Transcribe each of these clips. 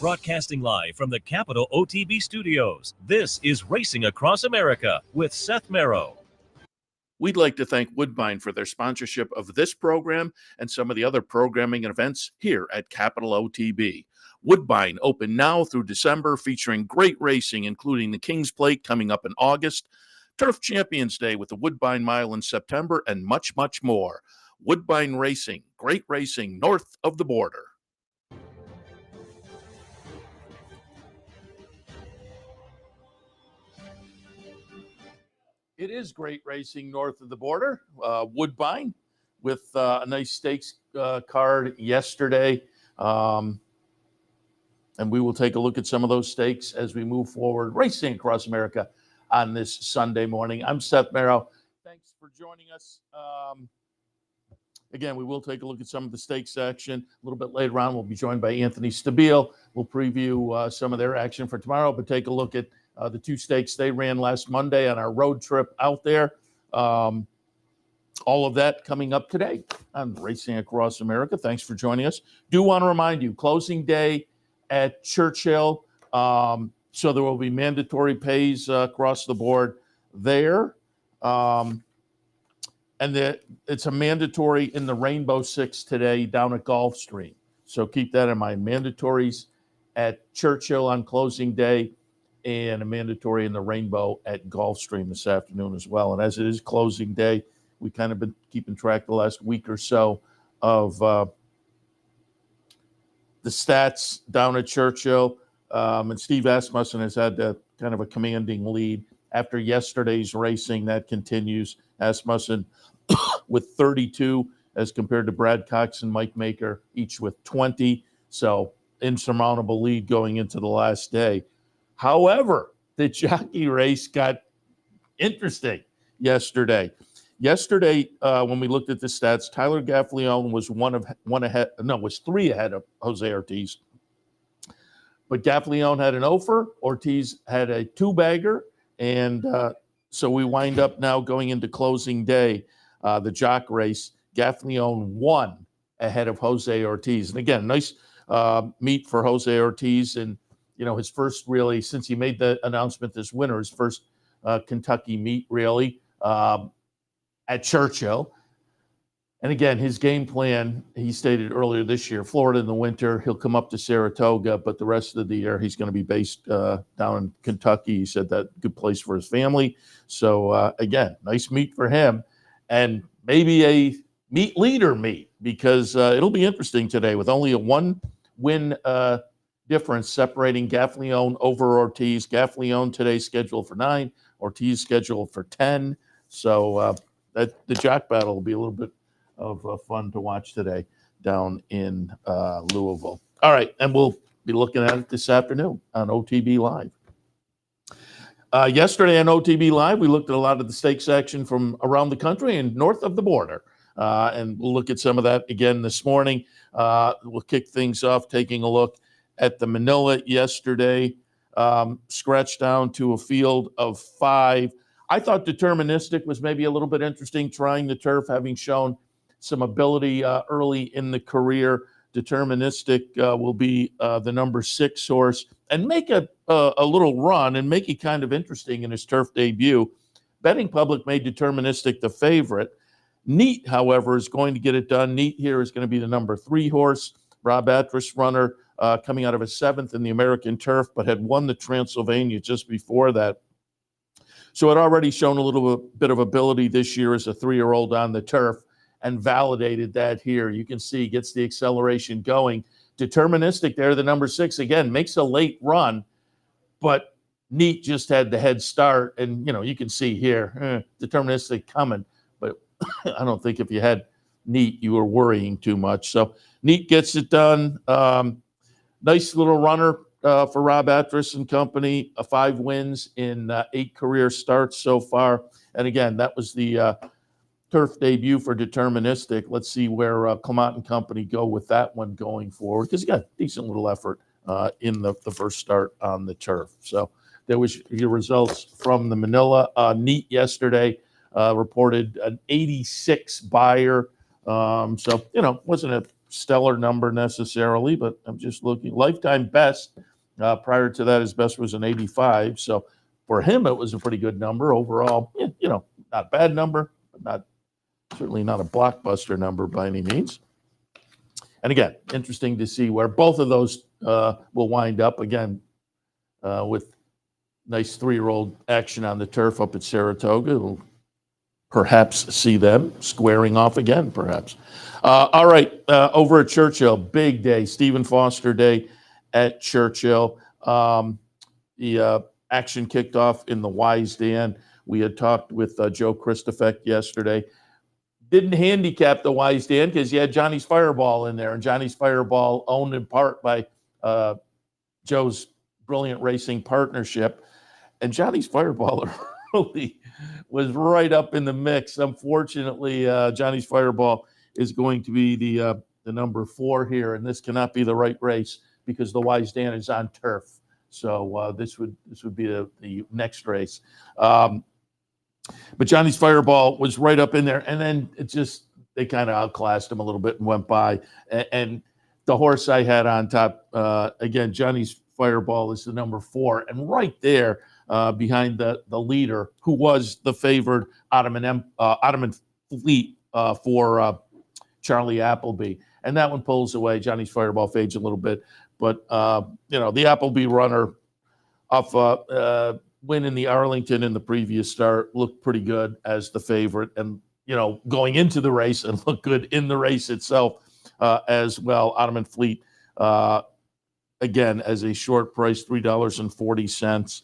Broadcasting live from the Capital OTB studios, this is Racing Across America with Seth Merrow. We'd like to thank Woodbine for their sponsorship of this program and some of the other programming and events here at Capital OTB. Woodbine open now through December, featuring great racing, including the King's Plate coming up in August, Turf Champions Day with the Woodbine Mile in September, and much, much more. Woodbine Racing, great racing north of the border. It is great racing north of the border. Woodbine with a nice stakes card yesterday. And we will take a look at some of those stakes as we move forward, racing across America on this Sunday morning. I'm Seth Merrow. Thanks for joining us. Again, we will take a look at some of the stakes action. A little bit later on, we'll be joined by Anthony Stabile. We'll preview some of their action for tomorrow, but take a look at the two stakes they ran last Monday on our road trip out there. All of that coming up today on Racing Across America. Thanks for joining us. Do want to remind you, closing day at Churchill. So there will be mandatory pays across the board there. And it's a mandatory in the Rainbow Six today down at Gulfstream. So keep that in mind. Mandatories at Churchill on closing day, and a mandatory in the Rainbow at Gulfstream this afternoon as well. And as it is closing day, we kind of been keeping track the last week or so of the stats down at Churchill. And Steve Asmussen has had kind of a commanding lead. After yesterday's racing, that continues. Asmussen with 32 as compared to Brad Cox and Mike Maker, each with 20. So insurmountable lead going into the last day. However, the jockey race got interesting yesterday. Yesterday, when we looked at the stats, Tyler Gaffalione was was 3 ahead of Jose Ortiz. But Gaffalione had an offer, Ortiz had a 2-bagger, and so we wind up now going into closing day, the jock race. Gaffalione won ahead of Jose Ortiz. And again, nice meet for Jose Ortiz, and his first really, since he made the announcement this winter, his first Kentucky meet really at Churchill. And again, his game plan, he stated earlier this year, Florida in the winter, he'll come up to Saratoga, but the rest of the year he's going to be based down in Kentucky. He said that good place for his family. So again, nice meet for him, and maybe a meet leader meet, because it'll be interesting today with only a 1-win difference separating Gaffalione over Ortiz. Gaffalione today scheduled for 9, Ortiz scheduled for 10. So the jock battle will be a little bit of fun to watch today down in Louisville. All right, and we'll be looking at it this afternoon on OTB Live. Yesterday on OTB Live, we looked at a lot of the stakes action from around the country and north of the border. And we'll look at some of that again this morning. We'll kick things off taking a look at the Manila yesterday, scratched down to a field of 5. I thought Deterministic was maybe a little bit interesting, trying the turf, having shown some ability early in the career. Deterministic will be the number 6 horse and make a little run and make it kind of interesting in his turf debut. Betting public made Deterministic the favorite. Neat, however, is going to get it done. Neat here is going to be the number 3 horse. Rob Atras runner coming out of a 7th in the American turf, but had won the Transylvania just before that. So it already shown a little bit of ability this year as a 3-year-old on the turf, and validated that here. You can see gets the acceleration going. Deterministic there, the number 6, again, makes a late run, but Neat just had the head start. And, you can see here, Deterministic coming, but I don't think if you had Neat, you were worrying too much. So Neat gets it done. Nice little runner for Rob Atras and company. 5 wins in 8 career starts so far. And again, that was the turf debut for Deterministic. Let's see where Clement and company go with that one going forward, because he got a decent little effort in the first start on the turf. So there was your results from the Manila. Neat yesterday reported an 86 buyer. So, wasn't stellar number necessarily, but I'm just looking. Lifetime best, prior to that, his best was an 85. So for him, it was a pretty good number overall. Not a bad number, but certainly not a blockbuster number by any means. And again, interesting to see where both of those will wind up again with nice 3-year-old action on the turf up at Saratoga. We'll perhaps see them squaring off again, perhaps. All right, over at Churchill, big day, Stephen Foster Day at Churchill. The action kicked off in the Wise Dan. We had talked with Joe Christofek yesterday. Didn't handicap the Wise Dan because you had Johnny's Fireball in there, and Johnny's Fireball owned in part by Joe's Brilliant Racing Partnership. And Johnny's Fireball really was right up in the mix. Unfortunately, Johnny's Fireball is going to be the number 4 here, and this cannot be the right race because the Wise Dan is on turf. So this would be the next race. But Johnny's Fireball was right up in there, and then they kind of outclassed him a little bit and went by. And the horse I had on top, again, Johnny's Fireball is the number 4, and right there behind the leader, who was the favored Ottoman Fleet for Charlie Appleby. And that one pulls away. Johnny's Fireball fades a little bit. But, the Appleby runner off win in the Arlington in the previous start looked pretty good as the favorite. And, going into the race and looked good in the race itself as well. Ottoman Fleet, again, as a short price, $3.40.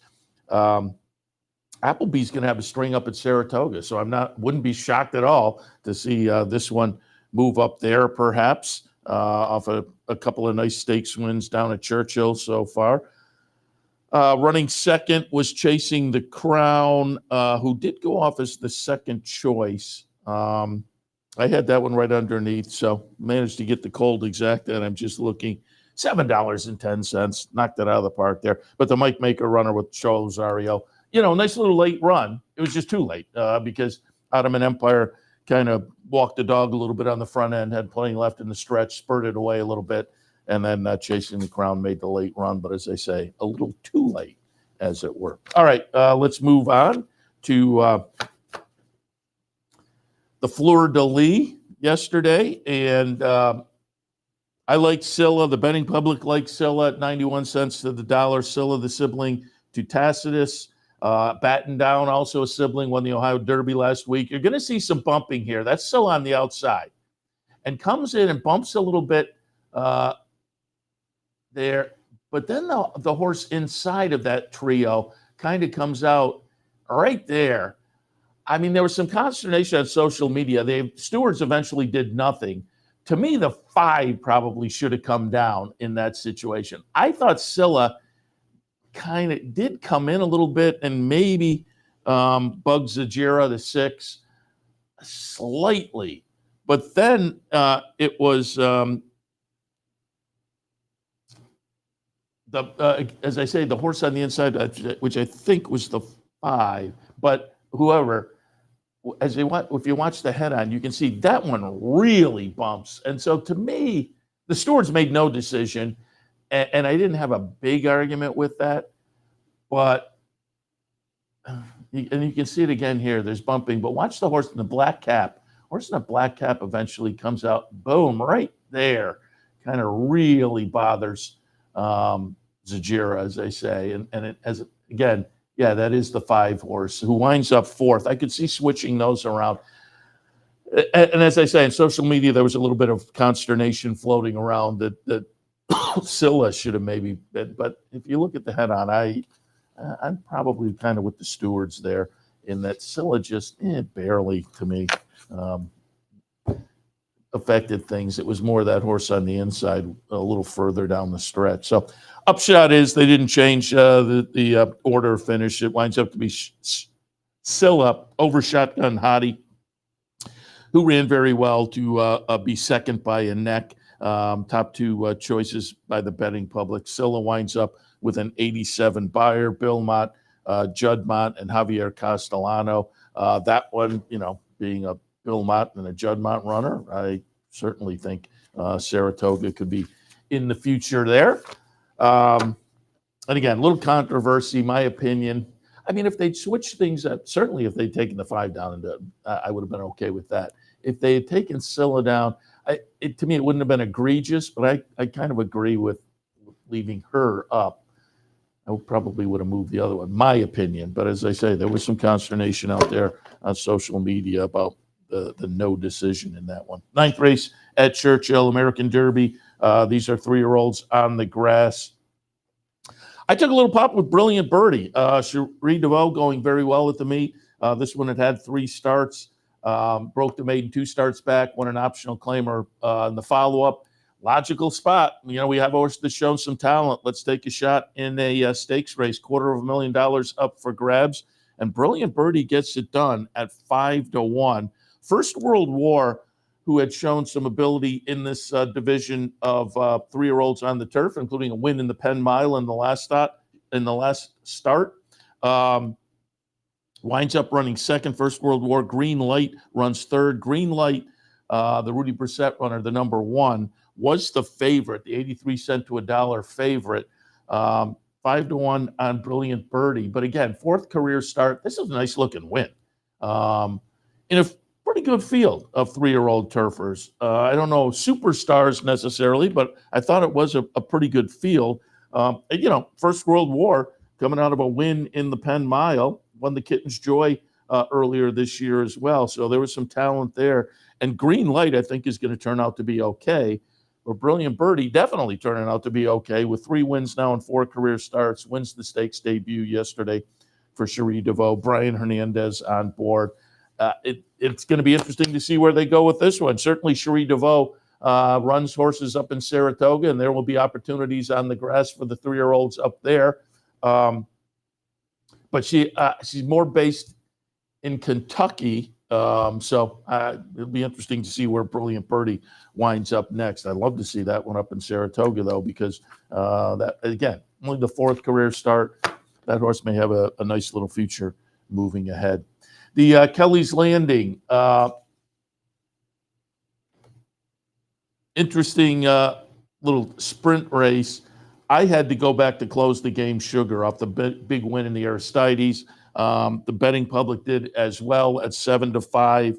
Applebee's going to have a string up at Saratoga, so wouldn't be shocked at all to see this one move up there, perhaps off a couple of nice stakes wins down at Churchill so far. Running second was Chasing the Crown, who did go off as the second choice. I had that one right underneath, so managed to get the cold exact, and I'm just looking. $7.10, knocked it out of the park there. But the Mike Maker runner with Joe Rosario, nice little late run. It was just too late because Ottoman Empire kind of walked the dog a little bit on the front end, had plenty left in the stretch, spurted away a little bit, and then Chasing the Crown made the late run. But as I say, a little too late, as it were. All right, let's move on to the Fleur de Lis yesterday, and I like Scylla. The betting public likes Scylla at 91 cents to the dollar. Scylla, the sibling to Tacitus. Batten Down, also a sibling, won the Ohio Derby last week. You're going to see some bumping here. That's still on the outside. And comes in and bumps a little bit there. But then the horse inside of that trio kind of comes out right there. I mean, there was some consternation on social media. Stewards eventually did nothing. To me, the 5 probably should have come down in that situation. I thought Scylla kind of did come in a little bit and maybe bug Zajira, the 6, slightly. But then it was, as I say, the horse on the inside, which I think was the 5. But whoever, if you watch the head on, you can see that one really bumps. And so to me, the stewards made no decision, and I didn't have a big argument with that. But you can see it again here. There's bumping, but watch the horse in the black cap. Horse in the black cap eventually comes out, boom, right there. Kind of really bothers Zajira, as they say. And it has, again, yeah, that is the 5 horse who winds up 4th. I could see switching those around. And as I say, in social media, there was a little bit of consternation floating around that Scylla should have maybe been. But if you look at the head on, I'm probably kind of with the stewards there in that Scylla just barely, to me, affected things. It was more that horse on the inside a little further down the stretch. So upshot is they didn't change the order of finish. It winds up to be Scylla over Shotgun Hottie, who ran very well to be second by a neck. Top 2 choices by the betting public. Scylla winds up with an 87 buyer. Belmont, Juddmont, and Javier Castellano. That one, being a Belmont and a Juddmont runner, I certainly think Saratoga could be in the future there. And again, a little controversy, my opinion. I mean, if they'd switched things up, certainly if they'd taken the 5 down, I would have been okay with that. If they had taken Scylla down, to me, it wouldn't have been egregious, but I kind of agree with leaving her up. I probably would have moved the other one, my opinion. But as I say, there was some consternation out there on social media about the no decision in that one. 9th race at Churchill, American Derby. These are 3-year-olds on the grass. I took a little pop with Brilliant Birdie. Cherie DeVoe going very well at the meet. This one had 3 starts, broke the maiden 2 starts back, won an optional claimer in the follow-up. Logical spot. You know, we have a horse that's shown some talent. Let's take a shot in a stakes race. $250,000 up for grabs. And Brilliant Birdie gets it done at 5-1. First World War, who had shown some ability in this division of 3-year-olds on the turf, including a win in the Penn Mile in the last start. Winds up running second. First World War. Green Light runs third. Green Light, the Rudy Brissett runner, the number 1, was the favorite, the 83 cent to $1 favorite. 5-1 on Brilliant Birdie. But again, 4th career start. This is a nice looking win. In a pretty good field of 3-year-old turfers. I don't know superstars necessarily, but I thought it was a pretty good field. You know, First World War coming out of a win in the Penn Mile, won the Kitten's Joy earlier this year as well. So there was some talent there. And Green Light, I think, is going to turn out to be okay. But Brilliant Birdie definitely turning out to be okay with 3 wins now and 4 career starts. Wins the stakes debut yesterday for Cherie DeVoe. Brian Hernandez on board. It's going to be interesting to see where they go with this one. Certainly Cherie DeVoe runs horses up in Saratoga, and there will be opportunities on the grass for the 3-year-olds up there. But she's more based in Kentucky. So it'll be interesting to see where Brilliant Birdie winds up next. I'd love to see that one up in Saratoga, though, because that, again, only the 4th career start. That horse may have a nice little future moving ahead. The Kelly's Landing, interesting little sprint race. I had to go back to close the game Sugar off the big win in the Aristides. The betting public did as well at 7-5.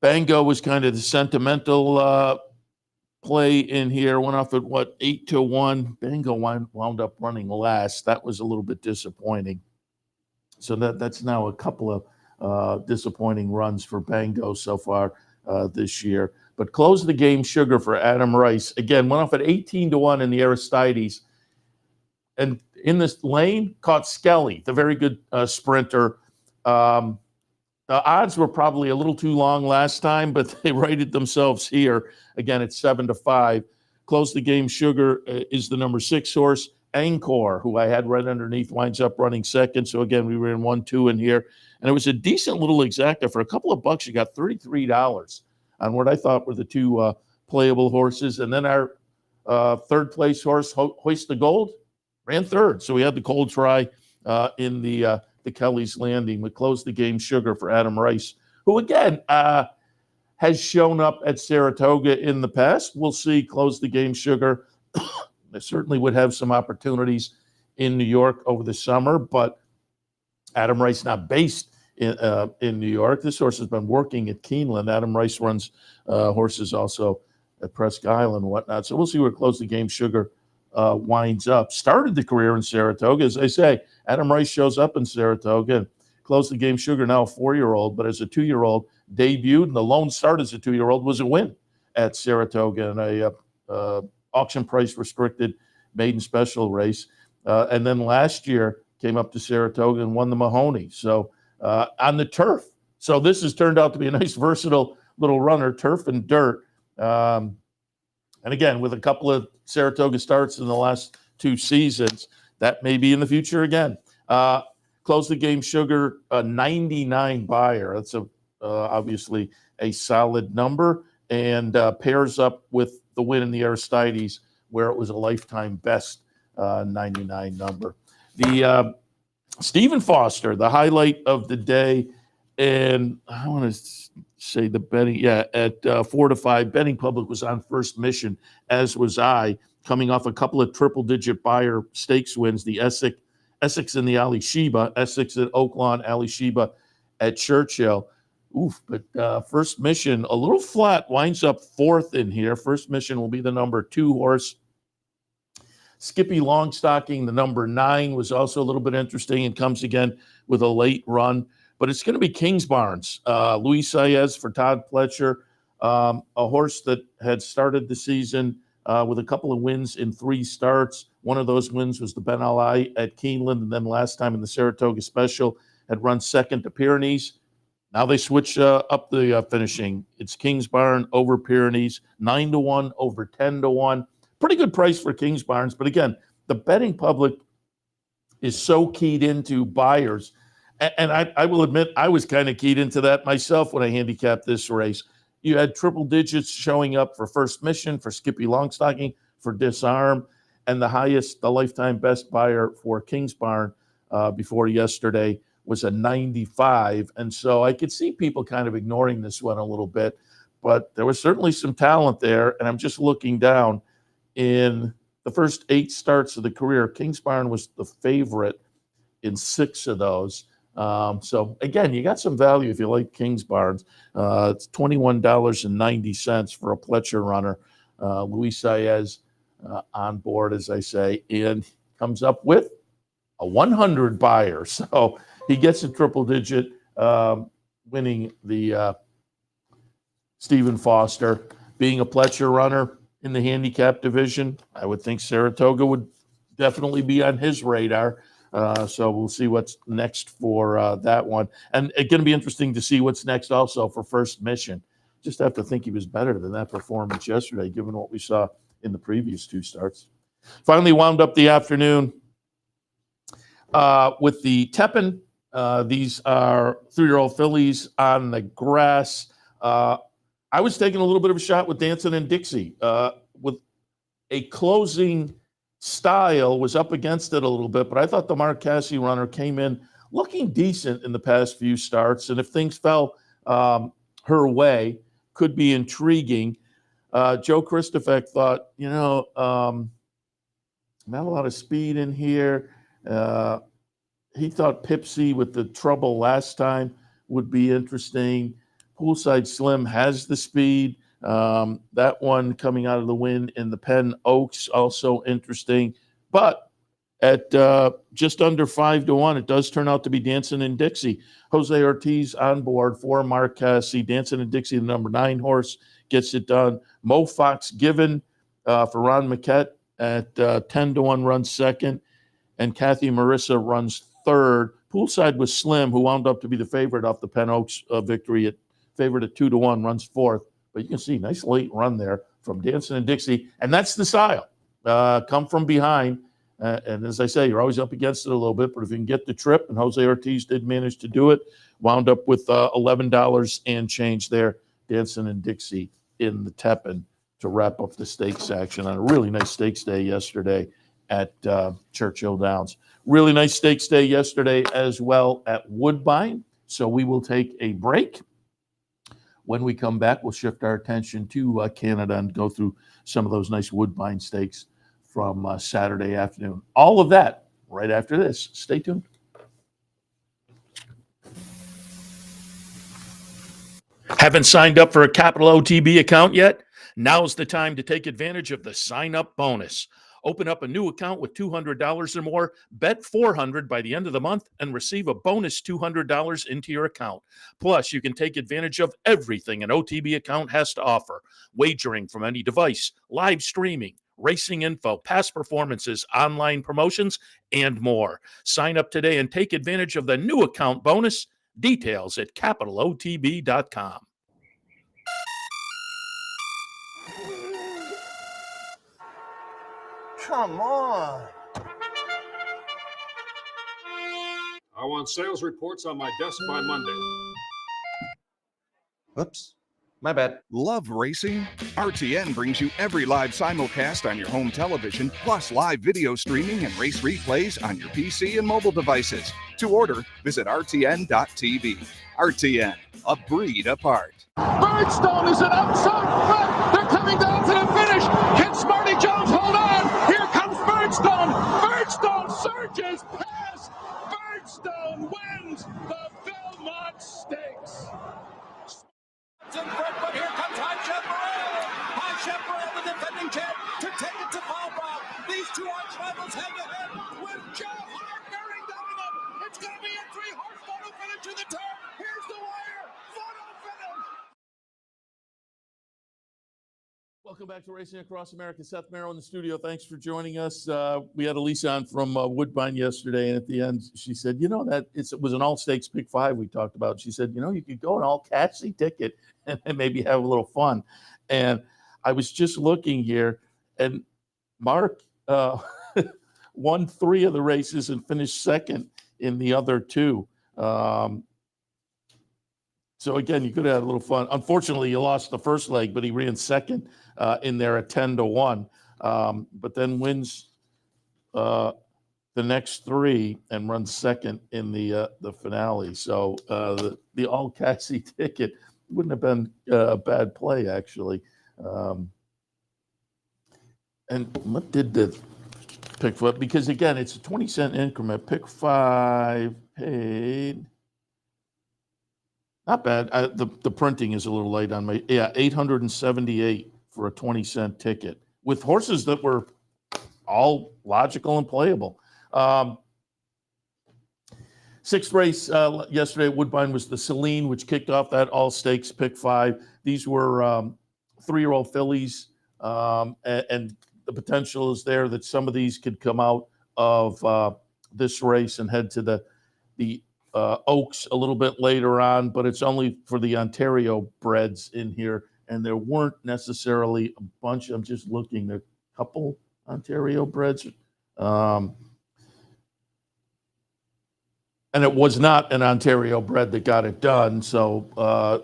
Bango was kind of the sentimental play in here. Went off at 8-1. Bango wound up running last. That was a little bit disappointing. So that's now a couple of disappointing runs for Bango so far this year. But closed the game Sugar for Adam Rice. Again, went off at 18-1 in the Aristides. And in this lane, caught Skelly, the very good sprinter. The odds were probably a little too long last time, but they righted themselves here. Again, it's 7-5. Closed the game Sugar is the number 6 horse. Angkor, who I had right underneath, winds up running second. So again, we were in 1-2 in here. And it was a decent little exacta. For a couple of bucks, you got $33 on what I thought were the 2 playable horses. And then our 3rd place horse, Hoist the Gold, ran 3rd. So we had the cold try in the Kelly's Landing. We closed the game Sugar for Adam Rice, who again has shown up at Saratoga in the past. We'll see. Close the game Sugar. They certainly would have some opportunities in New York over the summer, but Adam Rice not based in New York. This horse has been working at Keeneland. Adam Rice runs horses also at Presque Isle and whatnot. So we'll see where Close the Game Sugar winds up. Started the career in Saratoga. As I say, Adam Rice shows up in Saratoga and Close the Game Sugar, now a 4-year-old, but as a 2-year-old, debuted, and the lone start as a 2-year-old was a win at Saratoga in a auction price restricted maiden special race. And then last year came up to Saratoga and won the Mahoney. So on the turf. So this has turned out to be a nice versatile little runner, turf and dirt. And again, with a couple of Saratoga starts in the last 2 seasons, that may be in the future again. Close the game Sugar, a 99 buyer. That's obviously a solid number, and pairs up with the win in the Aristides, where it was a lifetime best 99 number. The Stephen Foster, the highlight of the day, and I want to say the betting, at 4 to 5. Betting public was on First Mission, as was I, coming off a couple of triple-digit buyer stakes wins, the Essex and the Ali Sheba, Essex at Oaklawn, Ali Sheba at Churchill. Oof, but First Mission, a little flat, winds up fourth in here. First Mission will be the number 2 horse. Skippy Longstocking, the number 9, was also a little bit interesting and comes again with a late run. But it's going to be Kingsbarns. Luis Saez for Todd Pletcher, a horse that had started the season with a couple of wins in 3 starts. One of those wins was the Ben Ali at Keeneland, and then last time in the Saratoga Special had run second to Pyrenees. Now they switch up the finishing. It's Kingsbarn over Pyrenees, 9 to 1 over 10 to 1. Pretty good price for Kingsbarns, but again, the betting public is so keyed into buyers. And I will admit, I was kind of keyed into that myself when I handicapped this race. You had triple digits showing up for First Mission, for Skippy Longstocking, for Disarm, and the lifetime best buyer for Kingsbarn before yesterday was a 95. And so I could see people kind of ignoring this one a little bit, but there was certainly some talent there. And I'm just looking down. In the first 8 starts of the career, Kingsbarn was the favorite in 6 of those. So again, you got some value if you like Kingsbarns. It's $21.90 for a Pletcher runner. Luis Saez on board, as I say, and comes up with a 100 buyer. So he gets a triple digit, winning the Stephen Foster. Being a Pletcher runner in the handicap division, I would think Saratoga would definitely be on his radar. So we'll see what's next for that one. And it's going to be interesting to see what's next also for First Mission. Just have to think he was better than that performance yesterday, given what we saw in the previous 2 starts. Finally wound up the afternoon with the Tepin. These are 3-year-old fillies on the grass. I was taking a little bit of a shot with Dancing and Dixie with a closing style, was up against it a little bit, but I thought the Mark Casse runner came in looking decent in the past few starts, and if things fell her way, could be intriguing. Joe Christofek thought, not a lot of speed in here. He thought Pipsy with the trouble last time would be interesting. Poolside Slim has the speed. That one coming out of the win in the Penn Oaks, also interesting. But at just under 5 to 1, it does turn out to be Dancing and Dixie. Jose Ortiz on board for Mark Casse. Dancing and Dixie, the number 9 horse, gets it done. Mo Fox Given for Ron Maquette at 10 to 1 runs second. And Kathy Marissa runs third. Poolside was Slim, who wound up to be the favorite off the Penn Oaks victory, favorite at 2 to 1, runs fourth. But you can see, nice late run there from Dancing and Dixie. And that's the style. Come from behind. And as I say, you're always up against it a little bit. But if you can get the trip, and Jose Ortiz did manage to do it, wound up with $11 and change there. Dancing and Dixie in the Tepin to wrap up the stakes action on a really nice stakes day yesterday at Churchill Downs. Really nice stakes day yesterday as well at Woodbine. So we will take a break. When we come back, we'll shift our attention to Canada and go through some of those nice Woodbine stakes from Saturday afternoon. All of that right after this. Stay tuned. Haven't signed up for a Capital OTB account yet? Now's the time to take advantage of the sign-up bonus. Open up a new account with $200 or more, bet $400 by the end of the month, and receive a bonus $200 into your account. Plus, you can take advantage of everything an OTB account has to offer. Wagering from any device, live streaming, racing info, past performances, online promotions, and more. Sign up today and take advantage of the new account bonus. Details at capitalotb.com. Come on. I want sales reports on my desk by Monday. Whoops. My bad. Love racing? RTN brings you every live simulcast on your home television, plus live video streaming and race replays on your PC and mobile devices. To order, visit rtn.tv. RTN, a breed apart. Birdstone is an outside front. They're coming down to the finish. Can Smarty Jones hold on? Here comes Birdstone. Birdstone surges past. Birdstone wins the Belmont Stakes. In front, but here comes Seth Merrow. Seth Merrow, the defending champ, to take it to Belmont. These two arch rivals head to head with Jeff Hart bearing down on them. It's going to be a 3-horse photo finish to the turn. Here's the wire. Photo finish. Welcome back to Racing Across America. Seth Merrow in the studio. Thanks for joining us. We had Elise on from Woodbine yesterday, and at the end, she said, that it was an all-stakes pick 5 we talked about. She said, you could go an all-Cassie ticket and maybe have a little fun. And I was just looking here, and Mark won 3 of the races and finished second in the other 2. So again, you could have had a little fun. Unfortunately, you lost the first leg, but he ran second in there at 10-1. But then wins the next 3 and runs second in the finale. So the all Cassie ticket wouldn't have been a bad play, actually. And what did the pick for? Because again, it's a 20-cent increment. Pick 5 paid. Not bad. The printing is a little late on me. Yeah, $878 for a 20-cent ticket with horses that were all logical and playable. 6th race yesterday at Woodbine was the Celine, which kicked off that all-stakes pick 5. These were 3-year-old fillies, and the potential is there that some of these could come out of this race and head to the Oaks a little bit later on, but it's only for the Ontario breds in here, and there weren't necessarily a bunch. I'm just looking, there are a couple Ontario breds. And it was not an Ontario bred that got it done, so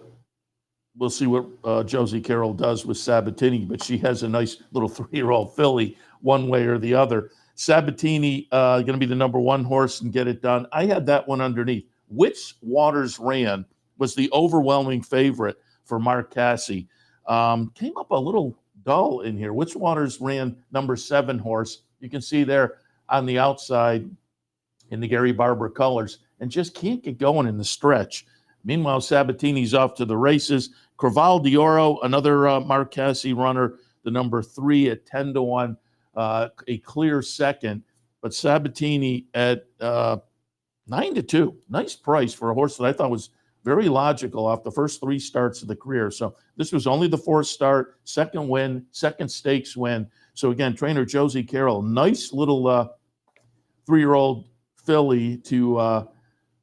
we'll see what Josie Carroll does with Sabatini, but she has a nice little 3-year-old filly one way or the other. Sabatini going to be the number 1 horse and get it done. I had that one underneath. Which Waters Ran was the overwhelming favorite for Mark Cassie. Came up a little dull in here. Which Waters Ran number 7 horse. You can see there on the outside in the Gary Barber colors and just can't get going in the stretch. Meanwhile, Sabatini's off to the races. Creval d'Oro, another Mark Cassie runner, the number 3 at 10-1. A clear second, but Sabatini at 9-2. Nice price for a horse that I thought was very logical off the first 3 starts of the career. So this was only the 4th start, second win, second stakes win. So again, trainer Josie Carroll, nice little 3-year-old filly to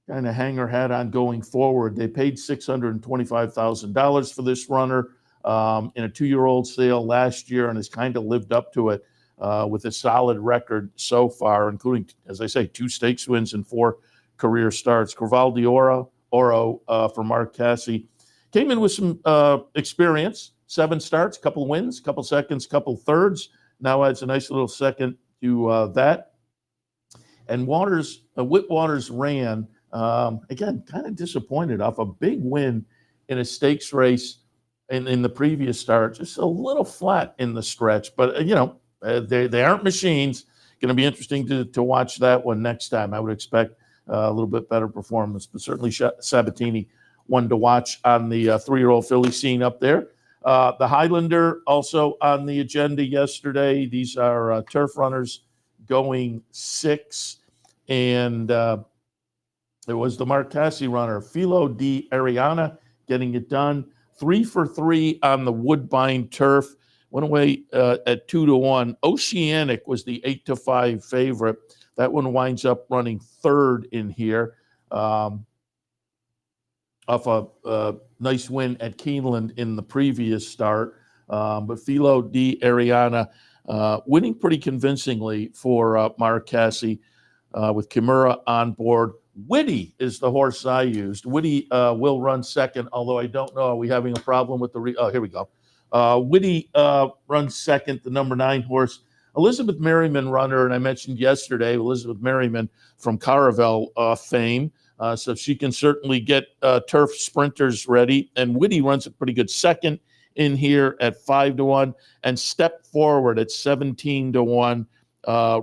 kind of hang her hat on going forward. They paid $625,000 for this runner in a 2-year-old sale last year and has kind of lived up to it. With a solid record so far, including, as I say, 2 stakes wins and 4 career starts. Creval d'Oro for Mark Cassie came in with some experience, 7 starts, couple wins, couple seconds, couple thirds. Now adds a nice little second to that. And Whit Waters Ran, again, kind of disappointed off a big win in a stakes race in the previous start. Just a little flat in the stretch, but they aren't machines. Going to be interesting to watch that one next time. I would expect a little bit better performance, but certainly Sabatini, one to watch on the 3-year-old filly scene up there. The Highlander also on the agenda yesterday. These are turf runners going 6, and it was the Mark Cassie runner, Filo di Ariana, getting it done. 3 for 3 on the Woodbine turf. Went away at 2-1. Oceanic was the 8-5 favorite. That one winds up running 3rd in here, off a nice win at Keeneland in the previous start. But Filo di Ariana winning pretty convincingly for Mark Cassie with Kimura on board. Witty is the horse I used. Witty will run second, although I don't know. Are we having a problem with the here we go. Witty runs second, the number 9 horse. Elizabeth Merriman runner, and I mentioned yesterday, Elizabeth Merriman from Caravel fame. So she can certainly get turf sprinters ready. And Witty runs a pretty good second in here at 5-1. And Step Forward at 17-1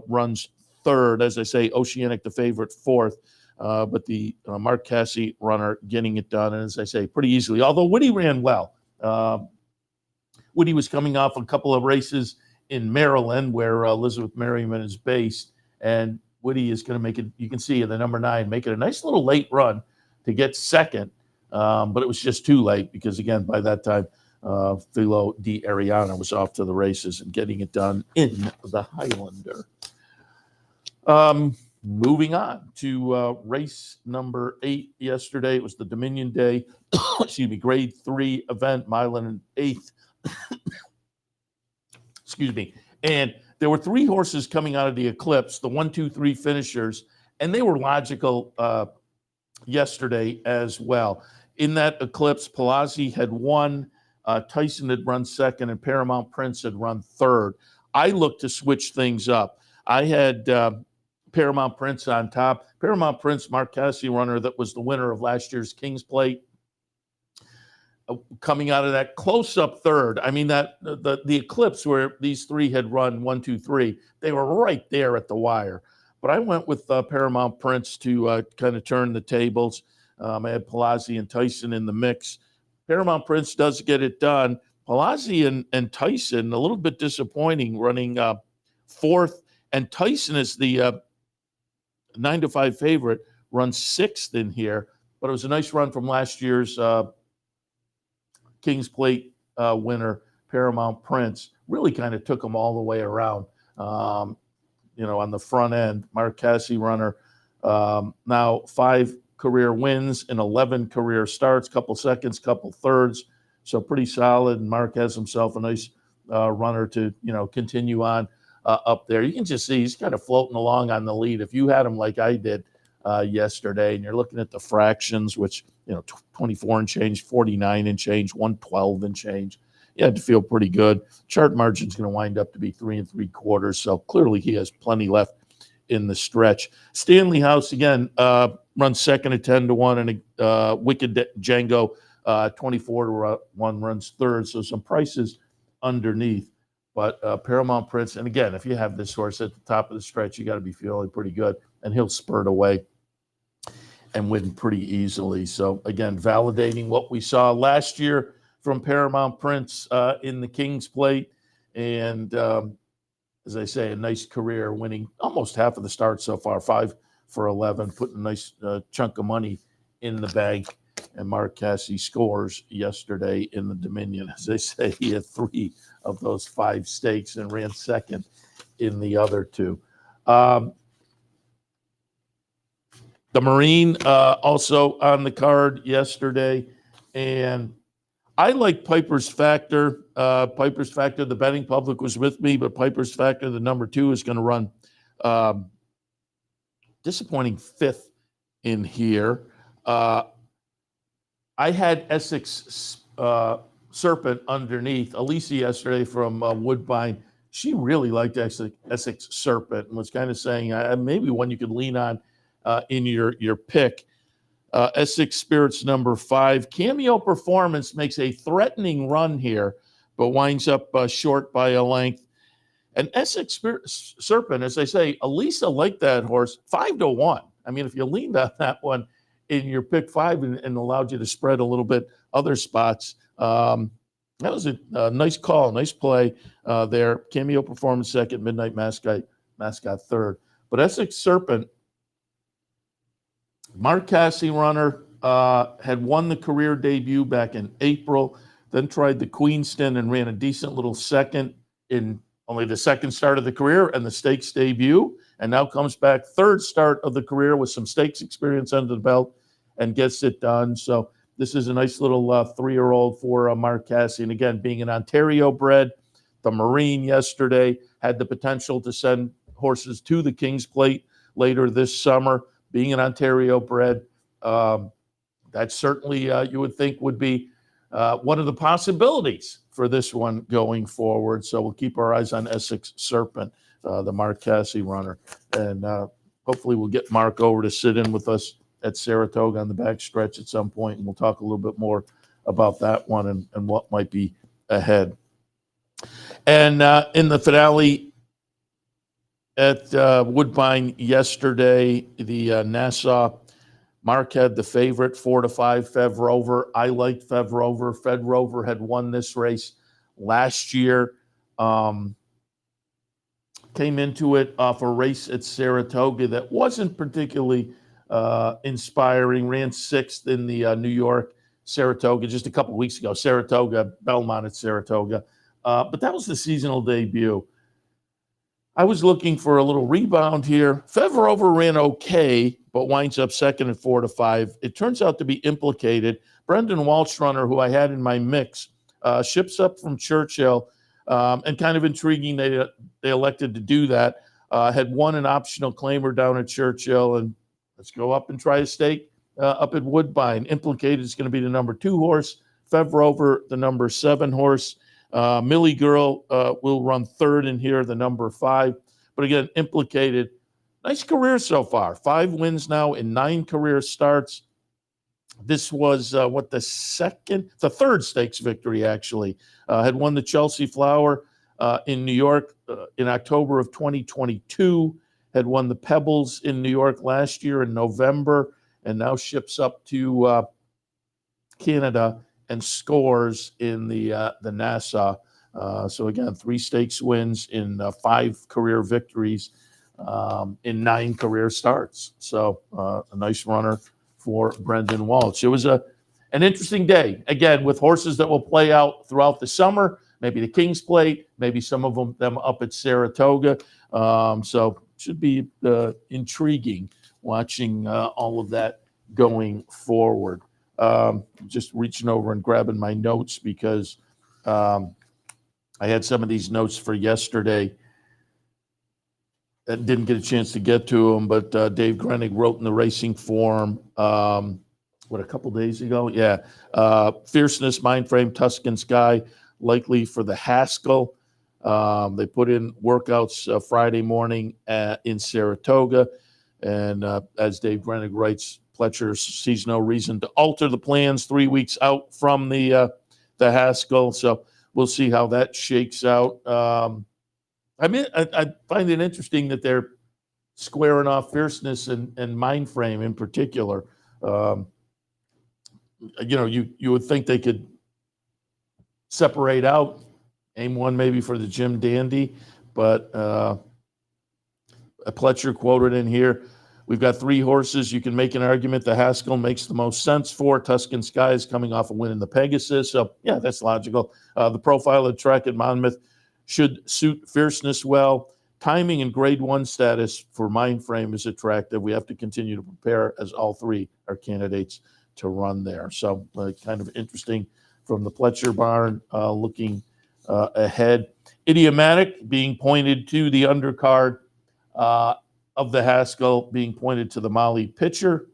runs third. As I say, Oceanic the favorite fourth. But the Mark Casse runner getting it done. And as I say, pretty easily. Although Witty ran well. Witty was coming off a couple of races in Maryland where Elizabeth Merriman is based. And Witty is going to make it, you can see in the number 9, make it a nice little late run to get second. But it was just too late because, again, by that time, Philo Di Ariana was off to the races and getting it done in the Highlander. Moving on to race number 8 yesterday. It was the Dominion Day, excuse me, grade 3 event, mile and an eighth. Excuse me. And there were 3 horses coming out of the Eclipse, the 1, 2, 3 finishers, and they were logical yesterday as well. In that Eclipse, Palazzi had won, Tyson had run second, and Paramount Prince had run third. I looked to switch things up. I had Paramount Prince on top. Paramount Prince, Mark Casse runner that was the winner of last year's King's Plate. Coming out of that close-up third, I mean, that the Eclipse where these 3 had run 1, 2, 3, they were right there at the wire. But I went with Paramount Prince to kind of turn the tables. I had Palazzi and Tyson in the mix. Paramount Prince does get it done. Palazzi and Tyson, a little bit disappointing, running fourth. And Tyson is the 9-5 favorite, runs 6th in here. But it was a nice run from last year's King's Plate winner, Paramount Prince. Really kind of took them all the way around, on the front end. Mark Casse runner, now 5 career wins and 11 career starts, couple seconds, couple thirds. So pretty solid. And Mark has himself a nice runner to, continue on up there. You can just see he's kind of floating along on the lead. If you had him like I did yesterday, and you're looking at the fractions, which, 24 and change, 49 and change, 112 and change, you had to feel pretty good. Chart margin's going to wind up to be 3 3/4. So clearly he has plenty left in the stretch. Stanley House, again, runs second at 10-1, and Wicked Django, 24-1, runs third. So some prices underneath. But Paramount Prince, and again, if you have this horse at the top of the stretch, you got to be feeling pretty good, and he'll spurt away and win pretty easily. So again, validating what we saw last year from Paramount Prince in the King's Plate, and as I say, a nice career, winning almost half of the starts so far, 5 for 11, putting a nice chunk of money in the bank. And Mark Casse scores yesterday in the Dominion. As I say, he had 3 of those 5 stakes and ran second in the other 2. The Marine also on the card yesterday. And I like Piper's Factor. Piper's Factor, the betting public was with me, but Piper's Factor, the number 2, is going to run disappointing 5th in here. I had Essex Serpent underneath. Alicia yesterday from Woodbine, she really liked Essex Serpent and was kind of saying maybe one you could lean on in your pick. Essex Spirits number 5. Cameo Performance makes a threatening run here, but winds up short by a length. And Essex Serpent, as I say, Elisa liked that horse 5-1. I mean, if you leaned on that one in your pick 5 and allowed you to spread a little bit other spots, that was a nice call, nice play there. Cameo Performance second, Midnight Mascot third. But Essex Serpent, Mark Casse runner, had won the career debut back in April, then tried the Queenston and ran a decent little second in only the second start of the career and the stakes debut, and now comes back third start of the career with some stakes experience under the belt and gets it done. So this is a nice little 3-year-old for Mark Casse. And again, being an Ontario bred, the Marine yesterday had the potential to send horses to the King's Plate later this summer. being an Ontario bred, that certainly you would think would be one of the possibilities for this one going forward. So we'll keep our eyes on Essex Serpent, the Mark Cassey runner. And hopefully we'll get Mark over to sit in with us at Saratoga on the backstretch at some point, and we'll talk a little bit more about that one and what might be ahead. And in the finale at Woodbine yesterday, the Nassau, Mark had the favorite, 4-5, Fev Rover. I liked Fev Rover. Fev Rover had won this race last year. Came into it off a race at Saratoga that wasn't particularly inspiring. Ran 6th in the New York Saratoga just a couple of weeks ago. Saratoga, Belmont at Saratoga. But that was the seasonal debut. I was looking for a little rebound here. Fev Rover ran okay, but winds up second at 4-5. It turns out to be implicated. Brendan Walsh runner, who I had in my mix, ships up from Churchill, and kind of intriguing they elected to do that. Had won an optional claimer down at Churchill, and let's go up and try a stake up at Woodbine. Implicated is going to be the number 2 horse. Fev Rover, the number 7 horse. Millie Girl will run 3rd in here, the number 5. But again, implicated. Nice career so far. 5 wins now in 9 career starts. This was the 3rd stakes victory, actually. Had won the Chelsea Flower in New York in October of 2022. Had won the Pebbles in New York last year in November, and now ships up to Canada and scores in the Nassau. So again, 3 stakes wins in 5 career victories in 9 career starts. So a nice runner for Brendan Walsh. It was an interesting day, again, with horses that will play out throughout the summer, maybe the King's Plate, maybe some of them up at Saratoga. So should be intriguing watching all of that going forward. Just reaching over and grabbing my notes because I had some of these notes for yesterday. I didn't get a chance to get to them, but Dave Grenig wrote in the Racing Form, a couple days ago? Yeah. Fierceness, Mindframe, Tuscan Sky, likely for the Haskell. They put in workouts Friday morning in Saratoga. And as Dave Grenig writes, Pletcher sees no reason to alter the plans 3 weeks out from the Haskell. So we'll see how that shakes out. I find it interesting that they're squaring off Fierceness and Mindframe in particular. You would think they could separate out, aim one maybe for the Jim Dandy, but Pletcher quoted in here, we've got 3 horses. You can make an argument the Haskell makes the most sense for. Tuscan Sky is coming off a win in the Pegasus. So, yeah, that's logical. The profile of the track at Monmouth should suit Fierceness well. Timing and grade 1 status for Mindframe is attractive. We have to continue to prepare as all 3 are candidates to run there. So kind of interesting from the Pletcher barn looking ahead. Idiomatic being pointed to the undercard of the Haskell, being pointed to the Molly pitcher.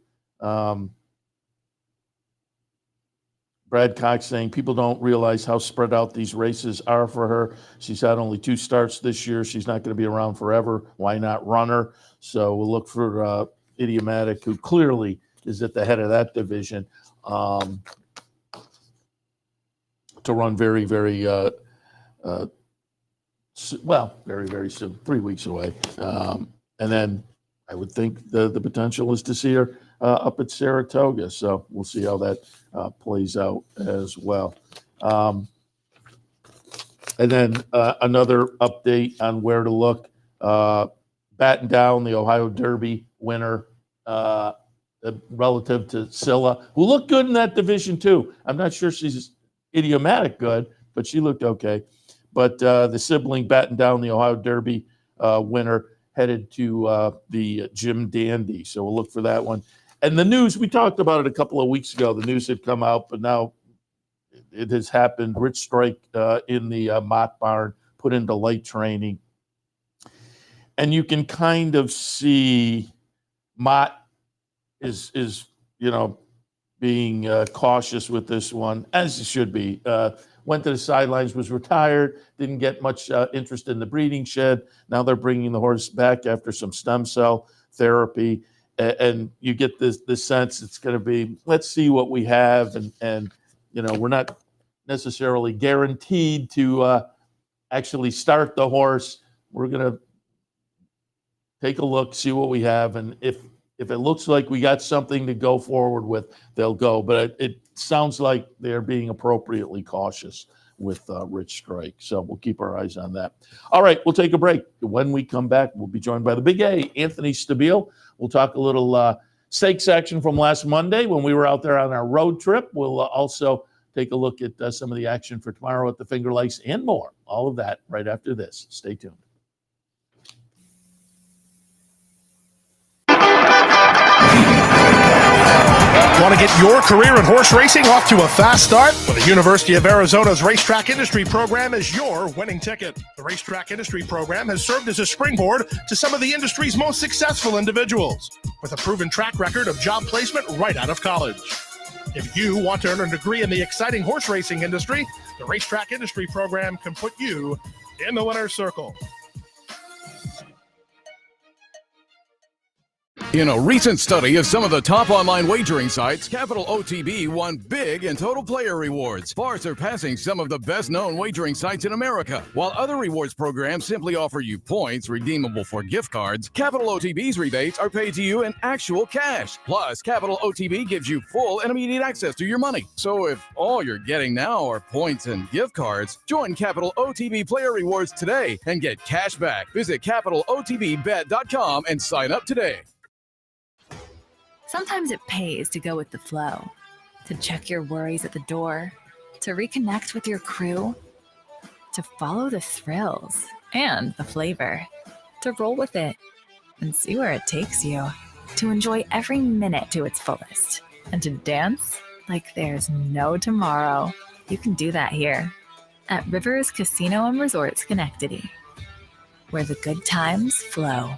Brad Cox saying people don't realize how spread out these races are for her. She's had only 2 starts this year. She's not going to be around forever. Why not run her? So we'll look for Idiomatic, who clearly is at the head of that division, to run very, very, very, very soon, 3 weeks away. And then I would think the potential is to see her up at Saratoga. So we'll see how that plays out as well. And then another update on where to look. Batten Down, the Ohio Derby winner, relative to Scylla, who looked good in that division too. I'm not sure she's idiomatic good, but she looked okay. But the sibling Batten Down, the Ohio Derby winner, headed to the Jim Dandy. So we'll look for that one. And the news, we talked about it a couple of weeks ago. The news had come out, but now it has happened. Rich Strike in the Mott barn, put into light training. And you can kind of see Mott is being cautious with this one, as it should be. Went to the sidelines, was retired, didn't get much interest in the breeding shed. Now they're bringing the horse back after some stem cell therapy, and you get this sense it's going to be, let's see what we have, and we're not necessarily guaranteed to actually start the horse. We're going to take a look, see what we have, and if it looks like we got something to go forward with, they'll go. But it sounds like they're being appropriately cautious with Rich Strike. So we'll keep our eyes on that. All right, we'll take a break. When we come back, we'll be joined by the Big A, Anthony Stabile. We'll talk a little stakes action from last Monday when we were out there on our road trip. We'll also take a look at some of the action for tomorrow at the Finger Lakes and more. All of that right after this. Stay tuned. Want to get your career in horse racing off to a fast start? Well, the University of Arizona's Racetrack Industry Program is your winning ticket. The Racetrack Industry Program has served as a springboard to some of the industry's most successful individuals, with a proven track record of job placement right out of college. If you want to earn a degree in the exciting horse racing industry, the Racetrack Industry Program can put you in the winner's circle. In a recent study of some of the top online wagering sites, Capital OTB won big in total player rewards, far surpassing some of the best-known wagering sites in America. While other rewards programs simply offer you points redeemable for gift cards, Capital OTB's rebates are paid to you in actual cash. Plus, Capital OTB gives you full and immediate access to your money. So if all you're getting now are points and gift cards, join Capital OTB Player Rewards today and get cash back. Visit CapitalOTBBet.com and sign up today. Sometimes it pays to go with the flow, to check your worries at the door, to reconnect with your crew, to follow the thrills and the flavor, to roll with it and see where it takes you, to enjoy every minute to its fullest, and to dance like there's no tomorrow. You can do that here at Rivers Casino and Resort Schenectady, where the good times flow.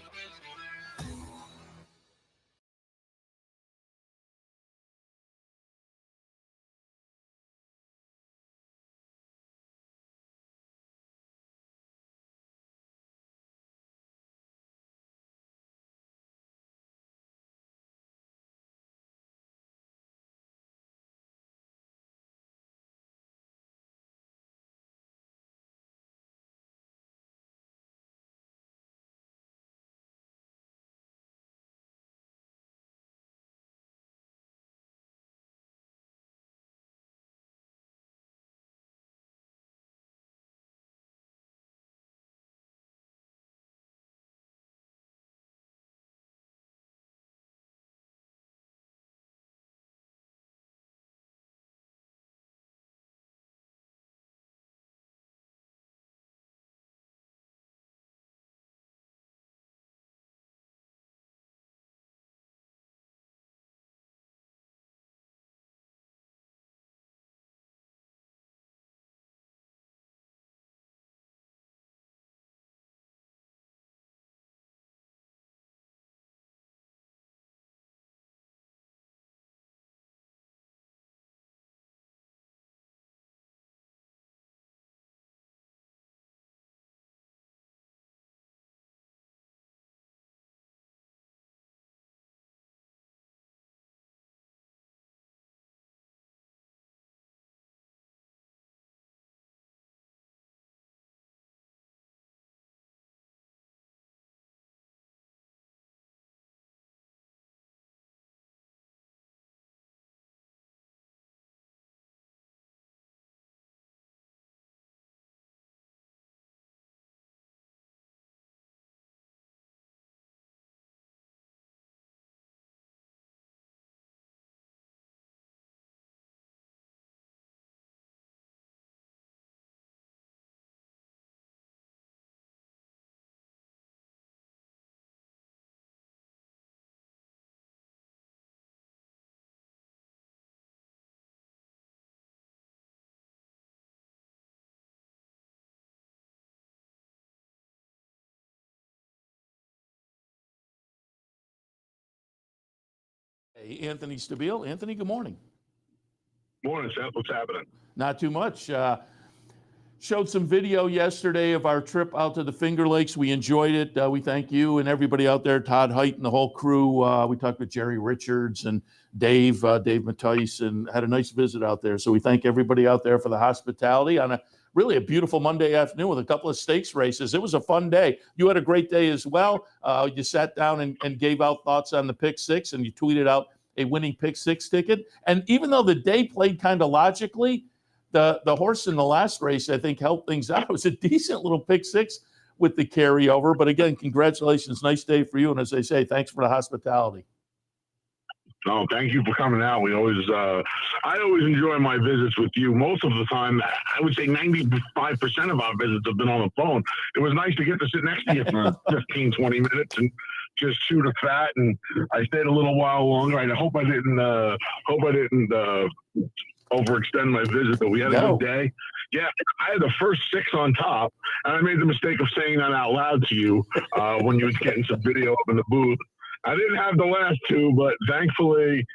Anthony Stabile. Anthony, good morning. Morning, Seth. What's happening? Not too much. Showed some video yesterday of our trip out to the Finger Lakes. We enjoyed it. We thank you and everybody out there, Todd Height and the whole crew. We talked with Jerry Richards and Dave Mattice, and had a nice visit out there. So we thank everybody out there for the hospitality on a beautiful Monday afternoon with a couple of stakes races. It was a fun day. You had a great day as well. You sat down and gave out thoughts on the pick six, and you tweeted out a winning pick six ticket. And even though the day played kind of logically, the horse in the last race, I think, helped things out. It was a decent little pick six with the carryover. But again, congratulations. Nice day for you. And as I say, thanks for the hospitality. Oh, thank you for coming out. I always enjoy my visits with you. Most of the time, I would say 95% of our visits have been on the phone. It was nice to get to sit next to you for 15, 20 minutes and just shoot a fat. And I stayed a little while longer. I hope I didn't overextend my visit, but we had a good day. Yeah, I had the first six on top, and I made the mistake of saying that out loud to you when you was getting some video up in the booth. I didn't have the last two, but thankfully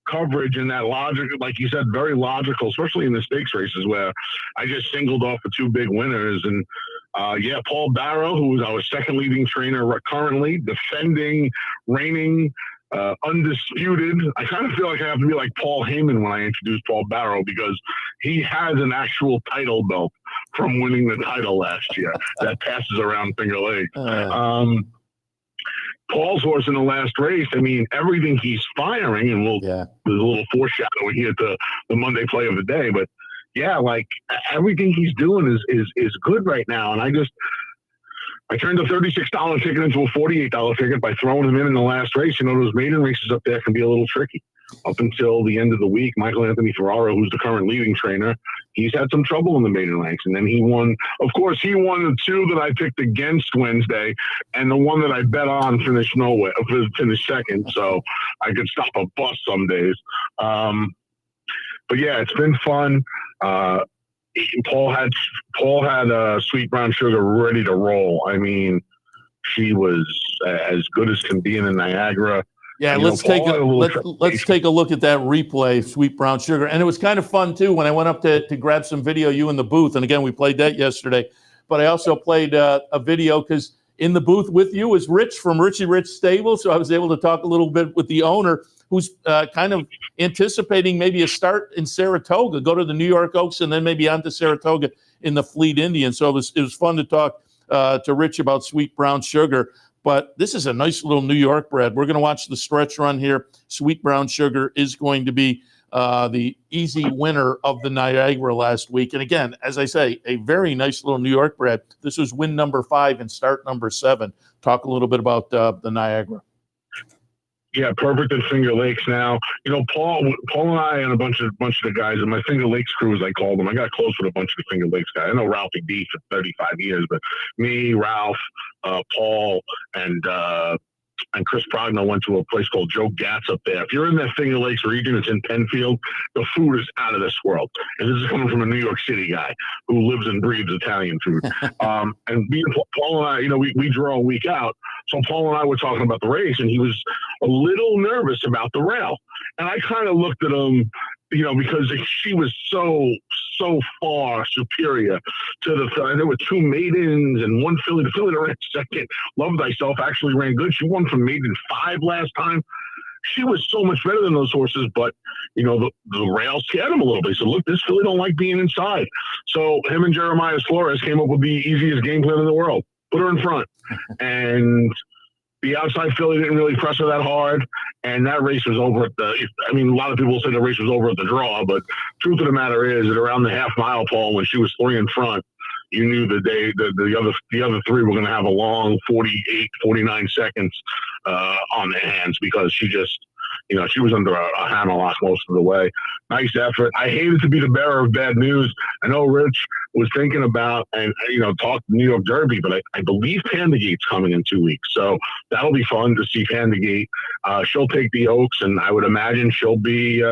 coverage in that logic, like you said, very logical, especially in the stakes races where I just singled off the two big winners. And Paul Barrow, who is our second leading trainer currently, defending, reigning, undisputed. I kind of feel like I have to be like Paul Heyman when I introduce Paul Barrow, because he has an actual title belt from winning the title last year that passes around Finger Lakes. Paul's horse in the last race, I mean, everything he's firing, and there's a little foreshadowing here to the Monday play of the day, but everything he's doing is good right now. And I turned a $36 ticket into a $48 ticket by throwing him in the last race. You know, those maiden races up there can be a little tricky. Up until the end of the week, Michael Anthony Ferraro, who's the current leading trainer, he's had some trouble in the maiden ranks. And then he won. Of course, he won the two that I picked against Wednesday, and the one that I bet on finished second. So I could stop a bus some days. But yeah, it's been fun. Paul had Sweet Brown Sugar ready to roll. I mean, she was as good as can be in the Niagara. Yeah, let's take a look at that replay, Sweet Brown Sugar. And it was kind of fun, too, when I went up to grab some video, you in the booth. And, again, we played that yesterday. But I also played a video because in the booth with you was Rich from Richie Rich Stable. So I was able to talk a little bit with the owner, who's kind of anticipating maybe a start in Saratoga, go to the New York Oaks, and then maybe on to Saratoga in the Fleet Indian. So it was fun to talk to Rich about Sweet Brown Sugar. But this is a nice little New York bred. We're going to watch the stretch run here. Sweet Brown Sugar is going to be the easy winner of the Niagara last week. And again, as I say, a very nice little New York bred. This was win number 5 and start number 7. Talk a little bit about the Niagara. Yeah, perfect at Finger Lakes now. You know, Paul and I and a bunch of the guys in my Finger Lakes crew, as I call them. I got close with a bunch of the Finger Lakes guys. I know Ralphie D for 35 years, but me, Ralph, Paul, and Chris Progno went to a place called Joe Gatz up there. If you're in that Finger Lakes region, it's in Penfield, the food is out of this world. And this is coming from a New York City guy who lives and breathes Italian food. And Paul and I, you know, we draw a week out. So Paul and I were talking about the race, and he was a little nervous about the rail. And I kind of looked at him, you know, because she was so far superior to the. There were 2 maidens and 1 filly. The filly that ran second, Love Thyself, actually ran good. She won from maiden 5 last time. She was so much better than those horses, but you know the rail scared him a little bit. He said, "Look, this filly don't like being inside." So him and Jeremiah Flores came up with the easiest game plan in the world. Put her in front, and the outside filly didn't really press her that hard, and that race was over at the. I mean, a lot of people say the race was over at the draw, but truth of the matter is that around the half-mile pole, when she was 3 in front, you knew the other 3 were going to have a long 48, 49 seconds on their hands, because she just, you know, she was under a hammerlock most of the way. Nice effort. I hated to be the bearer of bad news. I know Rich was thinking about, and you know, talk New York Derby, but I believe Pandagate's coming in 2 weeks, so that'll be fun to see Pandagate. She'll take the Oaks, and I would imagine she'll be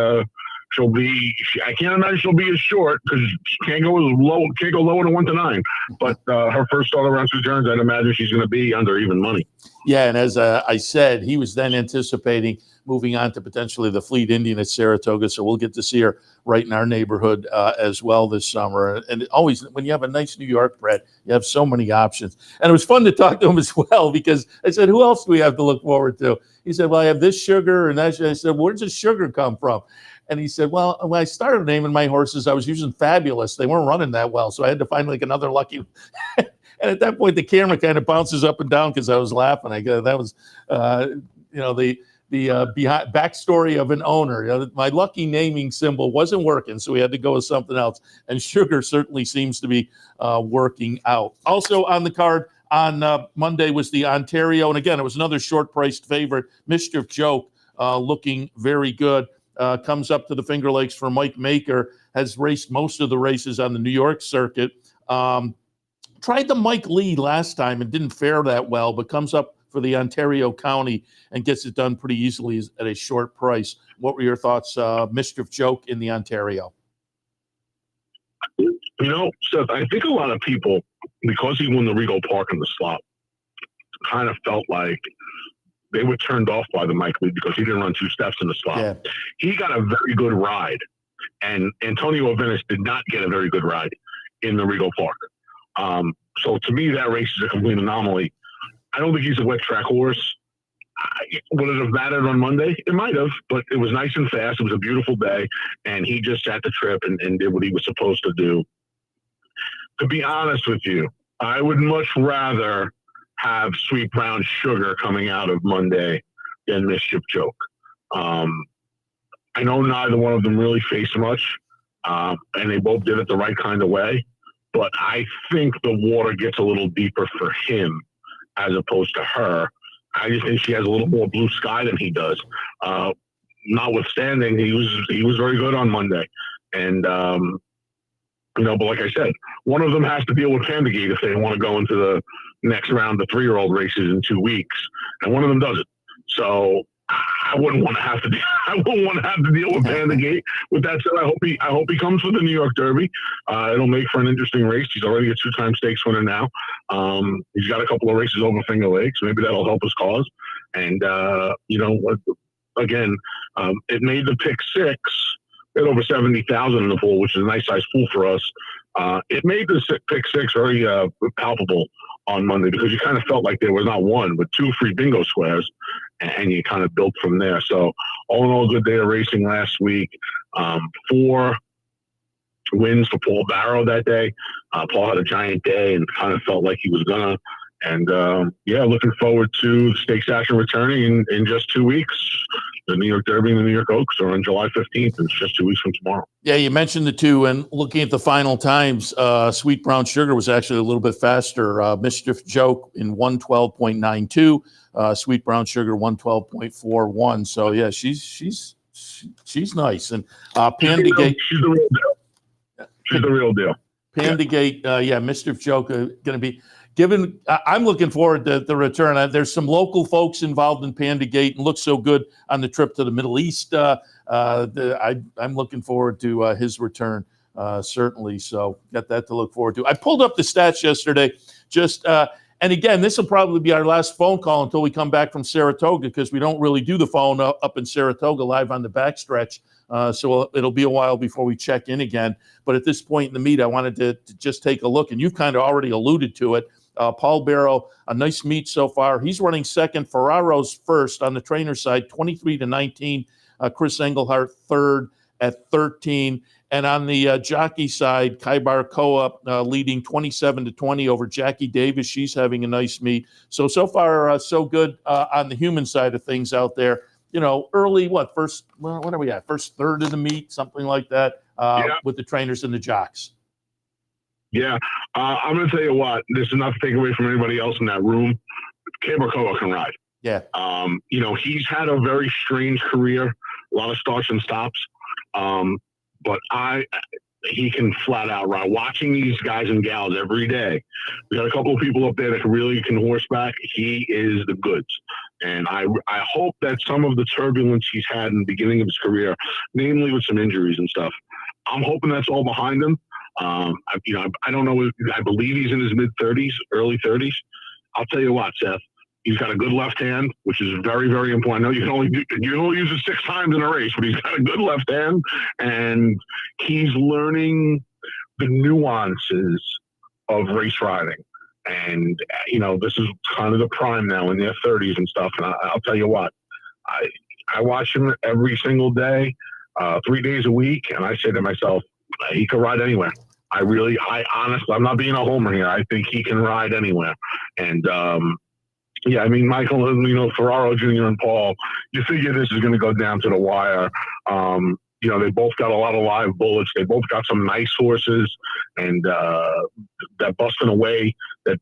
I can't imagine she'll be as short because she can't go lower than 1-9. But her first start around 2 turns, I'd imagine she's going to be under even money. Yeah, and as I said, he was then anticipating moving on to potentially the Fleet Indian at Saratoga, so we'll get to see her right in our neighborhood as well this summer. And always, when you have a nice New York bred, you have so many options. And it was fun to talk to him as well, because I said, who else do we have to look forward to? He said, well, I have this Sugar and that. I said, where does this Sugar come from? And he said, well, when I started naming my horses, I was using Fabulous. They weren't running that well, so I had to find like another lucky. And at that point, the camera kind of bounces up and down because I was laughing. I go, that was, the backstory of an owner. My lucky naming symbol wasn't working, so we had to go with something else. And Sugar certainly seems to be working out. Also on the card on Monday was the Ontario, and again, it was another short-priced favorite. Mischief Joke looking very good. Comes up to the Finger Lakes for Mike Maker. Has raced most of the races on the New York circuit. Tried the Mike Lee last time and didn't fare that well, but comes up for the Ontario County and gets it done pretty easily at a short price. What were your thoughts, Mischief Joke in the Ontario? Seth, I think a lot of people, because he won the Regal Park in the slot, kind of felt like they were turned off by the Mike Lee because he didn't run 2 steps in the slot. Yeah. He got a very good ride, and Antonio Avinis did not get a very good ride in the Regal Park. So to me, that race is a complete anomaly. I don't think he's a wet track horse. Would it have mattered on Monday? It might have, but it was nice and fast. It was a beautiful day, and he just sat the trip and did what he was supposed to do. To be honest with you, I would much rather have Sweet Brown Sugar coming out of Monday than Mischief Joke. I know neither one of them really faced much, and they both did it the right kind of way. But I think the water gets a little deeper for him as opposed to her. I just think she has a little more blue sky than he does. Notwithstanding, he was very good on Monday. And, but like I said, one of them has to deal with Pandagate if they want to go into the next round of 3-year-old races in 2 weeks. And one of them doesn't. So I wouldn't want to have to deal with Pandagate. With that said, I hope he comes for the New York Derby. It'll make for an interesting race. He's already a 2-time stakes winner now. He's got a couple of races over Finger Lakes. Maybe that'll help his cause. And again, it made the pick 6 at over 70,000 in the pool, which is a nice size pool for us. It made the pick 6 very palpable on Monday because you kind of felt like there was not one, but 2 free bingo squares, and you kind of built from there. So all in all, good day of racing last week. 4 wins for Paul Barrow that day. Paul had a giant day and kind of felt like he was gonna. And looking forward to the stakes action returning in just 2 weeks. The New York Derby and the New York Oaks are on July 15th. It's just 2 weeks from tomorrow. Yeah, you mentioned the 2, and looking at the final times, Sweet Brown Sugar was actually a little bit faster. Mischief Joke in 112.92, Sweet Brown Sugar 112.41. So yeah, she's nice. And Pandagate, she's the real deal. She's the real deal. Pandagate, Mischief Joke going to be. I'm looking forward to the return. There's some local folks involved in Pandagate and looks so good on the trip to the Middle East. I'm looking forward to his return, certainly. So got that to look forward to. I pulled up the stats yesterday. And again, this will probably be our last phone call until we come back from Saratoga because we don't really do the phone up in Saratoga live on the backstretch. So it'll be a while before we check in again. But at this point in the meet, I wanted to just take a look. And you've kind of already alluded to it. Paul Barrow, a nice meet so far. He's running second. Ferraro's first on the trainer side, 23-19. Chris Engelhardt third at 13. And on the jockey side, Kaibar Koa leading 27-20 over Jackie Davis. She's having a nice meet. So far, so good on the human side of things out there. Early, what are we at? First third of the meet, something like that, with the trainers and the jocks. Yeah, I'm going to tell you what, this is not to take away from anybody else in that room. Kaibar can ride. Yeah. He's had a very strange career, a lot of starts and stops. But he can flat out ride. Watching these guys and gals every day, we got a couple of people up there that really can horseback. He is the goods. And I hope that some of the turbulence he's had in the beginning of his career, namely with some injuries and stuff, I'm hoping that's all behind him. I don't know. I believe he's in his mid-30s, early 30s. I'll tell you what, Seth. He's got a good left hand, which is very, very important. I know you can only use it 6 times in a race, but he's got a good left hand, and he's learning the nuances of race riding. And this is kind of the prime now in their 30s and stuff. And I'll tell you what, I watch him every single day, 3 days a week, and I say to myself, he could ride anywhere. I honestly, I'm not being a homer here. I think he can ride anywhere. And yeah, I mean, Michael, Ferraro Jr. and Paul, you figure this is going to go down to the wire. They both got a lot of live bullets. They both got some nice horses, and that busting away that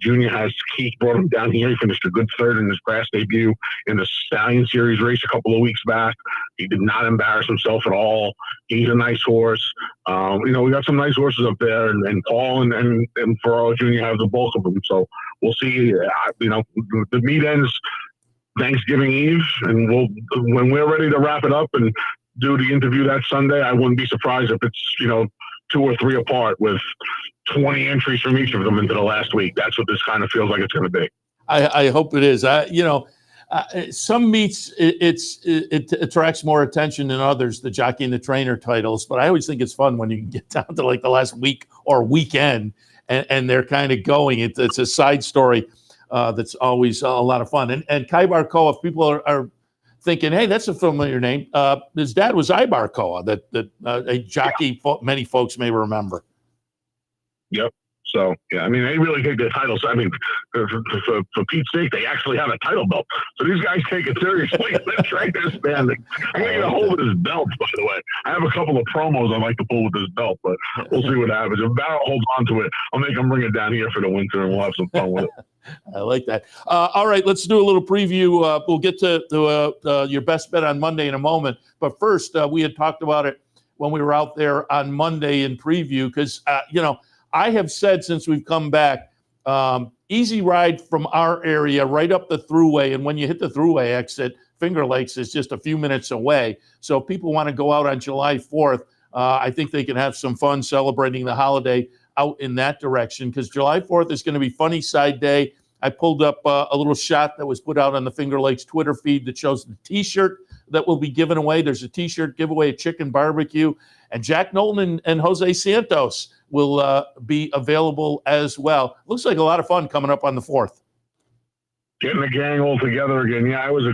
Junior has, Keith brought him down here. He finished a good third in his grass debut in the Stallion Series race a couple of weeks back. He did not embarrass himself at all. He's a nice horse. We got some nice horses up there, and Paul and Ferraro Jr. have the bulk of them. So we'll see. The meet ends Thanksgiving Eve, and when we're ready to wrap it up and do the interview that Sunday, I wouldn't be surprised if it's 2 or 3 apart with 20 entries from each of them into the last week. That's what this kind of feels like it's going to be. I hope it is. Some meets it attracts more attention than others, the jockey and the trainer titles. But I always think it's fun when you get down to like the last week or weekend, and they're kind of going. It's a side story that's always a lot of fun. And Kai Barkoa, if people are thinking, hey, that's a familiar name. His dad was Ibar Koa, that a jockey many folks may remember. Yep. So, yeah, I mean, they really take their titles. I mean, for Pete's sake, they actually have a title belt. So these guys take it seriously. They're trying to standing. I'm going to get a hold of his belt, by the way. I have a couple of promos I'd like to pull with this belt, but we'll see what happens. If Barrett holds on to it, I'll make him bring it down here for the winter, and we'll have some fun with it. I like that. All right, let's do a little preview. We'll get to your best bet on Monday in a moment. But first, we had talked about it when we were out there on Monday in preview because, I have said since we've come back, easy ride from our area right up the thruway. And when you hit the thruway exit, Finger Lakes is just a few minutes away. So if people want to go out on July 4th, I think they can have some fun celebrating the holiday out in that direction because July 4th is going to be Funnycide Day. I pulled up a little shot that was put out on the Finger Lakes Twitter feed that shows the T-shirt that will be given away. There's a T-shirt giveaway, a chicken barbecue, and Jack Nolan and Jose Santos will be available as well. Looks like a lot of fun coming up on the 4th. Getting the gang all together again. Yeah, I was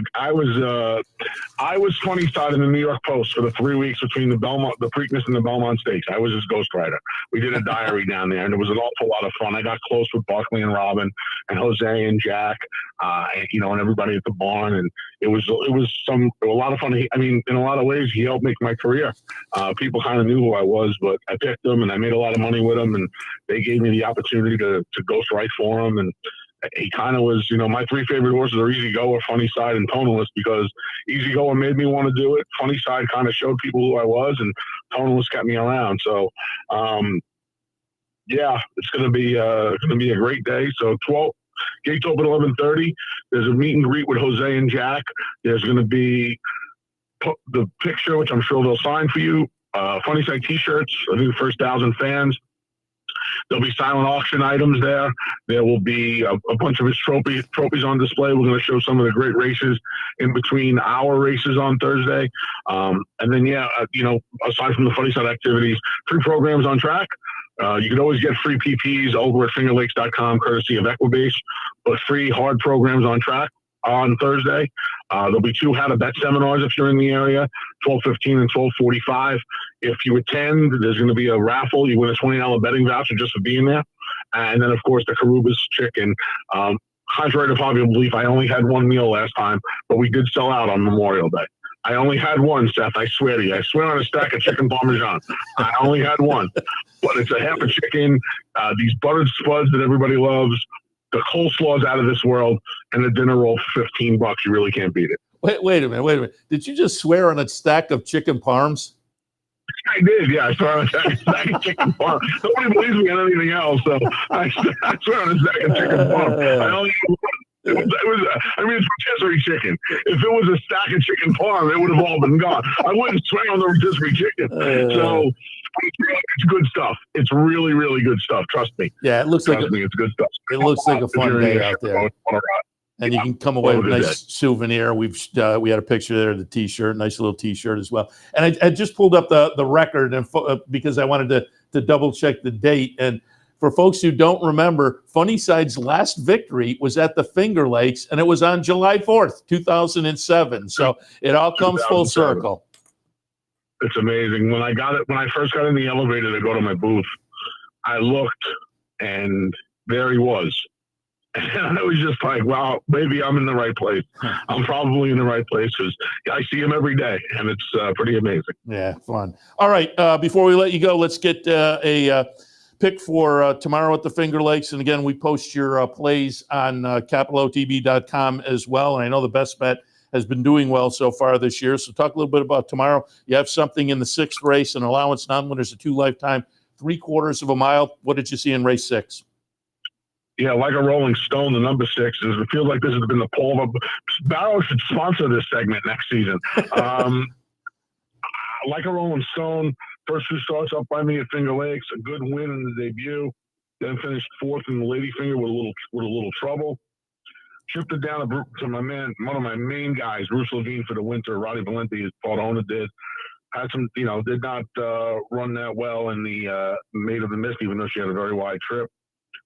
Funnycide in the New York Post for the 3 weeks between the Preakness and the Belmont Stakes. I was his ghostwriter. We did a diary down there, and it was an awful lot of fun. I got close with Buckley and Robin and Jose and Jack, and everybody at the barn, and it was a lot of fun. I mean, in a lot of ways, he helped make my career. People kind of knew who I was, but I picked him, and I made a lot of money with him, and they gave me the opportunity to ghostwrite for him, and he kind of was, my 3 favorite horses are Easy Goer, Funnycide, and Tonalist because Easy Goer made me want to do it. Funnycide kind of showed people who I was, and Tonalist kept me around. So, yeah, it's going to be a great day. So, gates open 11:30. There's a meet and greet with Jose and Jack. There's going to be the picture, which I'm sure they'll sign for you. Funnycide T-shirts. I think the first 1,000 fans. There'll be silent auction items there. There will be a bunch of his trophies on display. We're going to show some of the great races in between our races on Thursday. And then, aside from the Funnycide activities, free programs on track. You can always get free PPs over at fingerlakes.com, courtesy of Equibase, but free hard programs on track on Thursday. There'll be 2 How to Bet seminars if you're in the area, 12:15 and 12:45. If you attend, there's going to be a raffle. You win a $20 betting voucher just for being there. And then, of course, the Carubas chicken. Contrary to popular belief, I only had 1 meal last time, but we did sell out on Memorial Day. I only had 1, Seth. I swear to you. I swear on a stack of chicken parmesan. I only had 1. But it's a half a chicken, these buttered spuds that everybody loves, the coleslaw's out of this world, and the dinner roll for $15. You really can't beat it. Wait a minute. Did you just swear on a stack of chicken parms? I did, yeah. I swear on a stack of chicken parm. Nobody believes me on anything else, so I swear on a stack of chicken parm. I only had 1. I mean, it's rotisserie chicken. If it was a stack of chicken parm, it would have all been gone. I wouldn't swing on the rotisserie chicken. So it's good stuff. It's really, really good stuff. Trust me. Yeah, it looks it's good stuff. It looks like a fun day out there. And you can come away with a nice souvenir. We had a picture there of the T-shirt, nice little T-shirt as well. And I just pulled up the record and because I wanted to double check the date. And for folks who don't remember, Funnycide's last victory was at the Finger Lakes, and it was on July 4th, 2007. So it all comes full circle. It's amazing. When I first got in the elevator to go to my booth, I looked, and there he was. And I was just like, wow, maybe I'm in the right place. I'm probably in the right place because I see him every day, and it's pretty amazing. Yeah, fun. All right, before we let you go, let's get a pick for tomorrow at the Finger Lakes. And again, we post your plays on capitalotb.com as well. And I know the best bet has been doing well so far this year. So talk a little bit about tomorrow. You have something in the 6th race, an allowance non-winners, a 2 lifetime, 3/4 of a mile. What did you see in race 6? Yeah, like a Rolling Stone, the number 6 is. It feels like this has been the Paul of Barrow should sponsor this segment next season. Like a Rolling Stone, first 2 starts up by me at Finger Lakes, a good win in the debut. Then finished 4th in the Lady Finger with a little trouble. Shifted down to my man, one of my main guys, Bruce Levine for the winter. Roddy Valenti, his Pardona did. Had some, did not run that well in the Maid of the Mist, even though she had a very wide trip.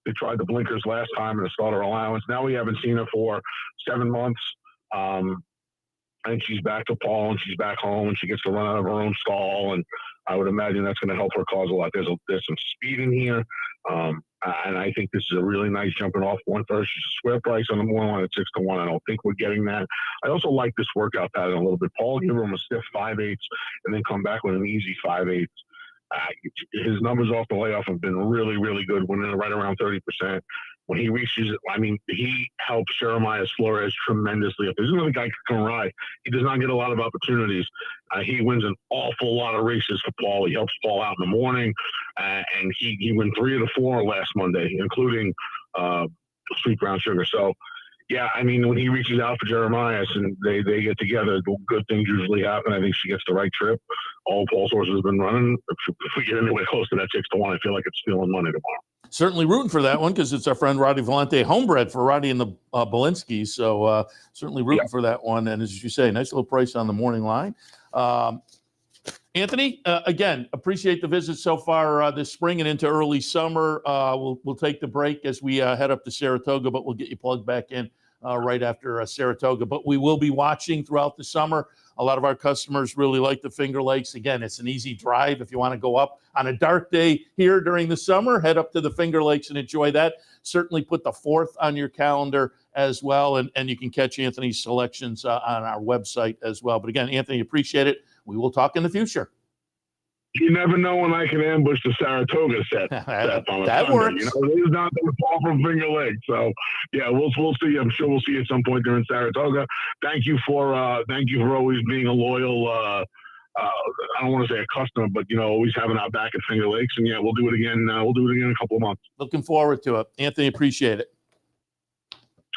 They tried the blinkers last time in the starter allowance. Now we haven't seen her for 7 months. And she's back to Paul, and she's back home, and she gets to run out of her own stall. And I would imagine that's going to help her cause a lot. There's some speed in here. And I think this is a really nice jumping off one first. She's a square price on the morning line at 6-1. I don't think we're getting that. I also like this workout pattern a little bit. Paul give him a stiff 5/8 and then come back with an easy 5/8. His numbers off the layoff have been really, really good, winning right around 30%. When he reaches it, I mean, he helps Jeremiah Flores tremendously. If there's another guy who can ride, he does not get a lot of opportunities. He wins an awful lot of races for Paul. He helps Paul out in the morning, and he won 3 of the 4 last Monday, including Sweet Brown Sugar. So, yeah, I mean, when he reaches out for Jeremiah and they get together, good things usually happen. I think she gets the right trip. All Paul's horses have been running. If we get anywhere close to that 6-1, I feel like it's stealing money tomorrow. Certainly rooting for that one because it's our friend Roddy Valente, homebred for Roddy and the Bolinskis. So certainly rooting for that one. And as you say, nice little price on the morning line. Anthony, again, appreciate the visit so far this spring and into early summer. We'll take the break as we head up to Saratoga, but we'll get you plugged back in right after Saratoga. But we will be watching throughout the summer. A lot of our customers really like the Finger Lakes. Again, it's an easy drive. If you want to go up on a dark day here during the summer, head up to the Finger Lakes and enjoy that. Certainly put the 4th on your calendar as well. And you can catch Anthony's selections on our website as well. But again, Anthony, appreciate it. We will talk in the future. You never know when I can ambush the Saratoga set. That works. It is not that far from Finger Lakes. So, yeah, we'll see. I'm sure we'll see you at some point during Saratoga. Thank you for always being a loyal, I don't want to say a customer, but, always having our back at Finger Lakes. And, yeah, we'll do it again. We'll do it again in a couple of months. Looking forward to it. Anthony, appreciate it.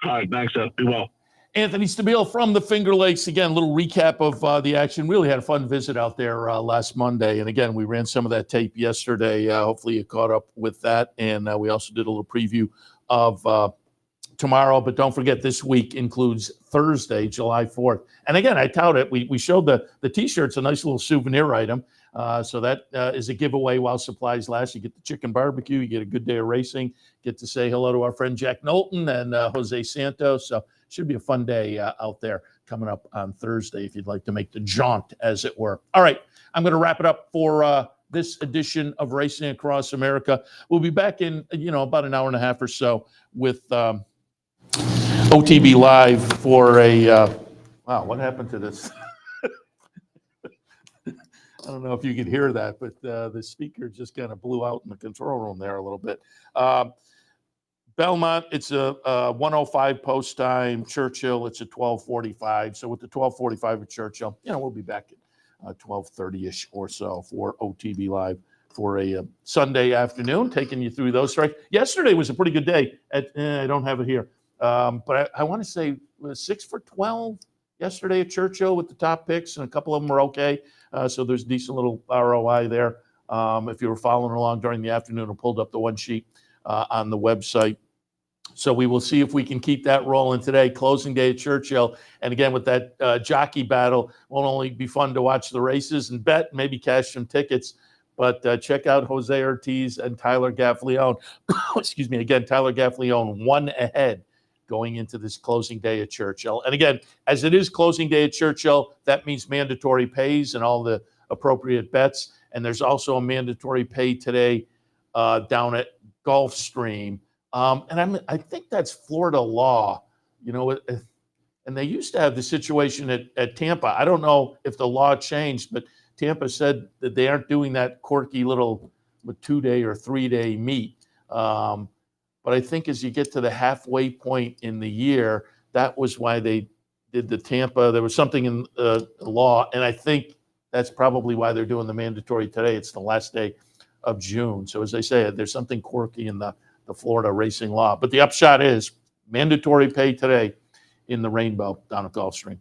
All right. Thanks, Seth. Be well. Anthony Stabile from the Finger Lakes. Again, a little recap of the action. Really had a fun visit out there last Monday. And again, we ran some of that tape yesterday. Hopefully you caught up with that. And we also did a little preview of tomorrow. But don't forget, this week includes Thursday, July 4th. And again, I tout it. We showed the T-shirt's a nice little souvenir item. So that is a giveaway while supplies last. You get the chicken barbecue. You get a good day of racing. Get to say hello to our friend Jack Knowlton and Jose Santos. So should be a fun day out there coming up on Thursday if you'd like to make the jaunt, as it were. All right, I'm going to wrap it up for this edition of Racing Across America. We'll be back in about an hour and a half or so with OTB Live for a wow, what happened to this? I don't know if you could hear that, but the speaker just kind of blew out in the control room there a little bit. Belmont, it's a 1:05 post time. Churchill, it's a 12:45. So with the 12:45 at Churchill, we'll be back at 12:30-ish or so for OTB Live for a Sunday afternoon, taking you through those strikes. Yesterday was a pretty good day. I don't have it here. But I want to say it was 6 for 12 yesterday at Churchill with the top picks, and a couple of them were okay. So there's decent little ROI there. If you were following along during the afternoon, I pulled up the one sheet on the website. So we will see if we can keep that rolling today. Closing day at Churchill. And again, with that jockey battle, won't only be fun to watch the races and bet, maybe cash some tickets, but check out Jose Ortiz and Tyler Gaffleone. Excuse me. Again, Tyler Gaffleone 1 ahead going into this closing day at Churchill. And again, as it is closing day at Churchill, that means mandatory pays and all the appropriate bets. And there's also a mandatory pay today down at Gulfstream. And I think that's Florida law, and they used to have the situation at Tampa. I don't know if the law changed, but Tampa said that they aren't doing that quirky little 2-day or 3-day meet. But I think as you get to the halfway point in the year, that was why they did the Tampa. There was something in the law, and I think that's probably why they're doing the mandatory today. It's the last day of June. So as I say, there's something quirky in the Florida racing law. But the upshot is mandatory pay today in the Rainbow down at Gulfstream.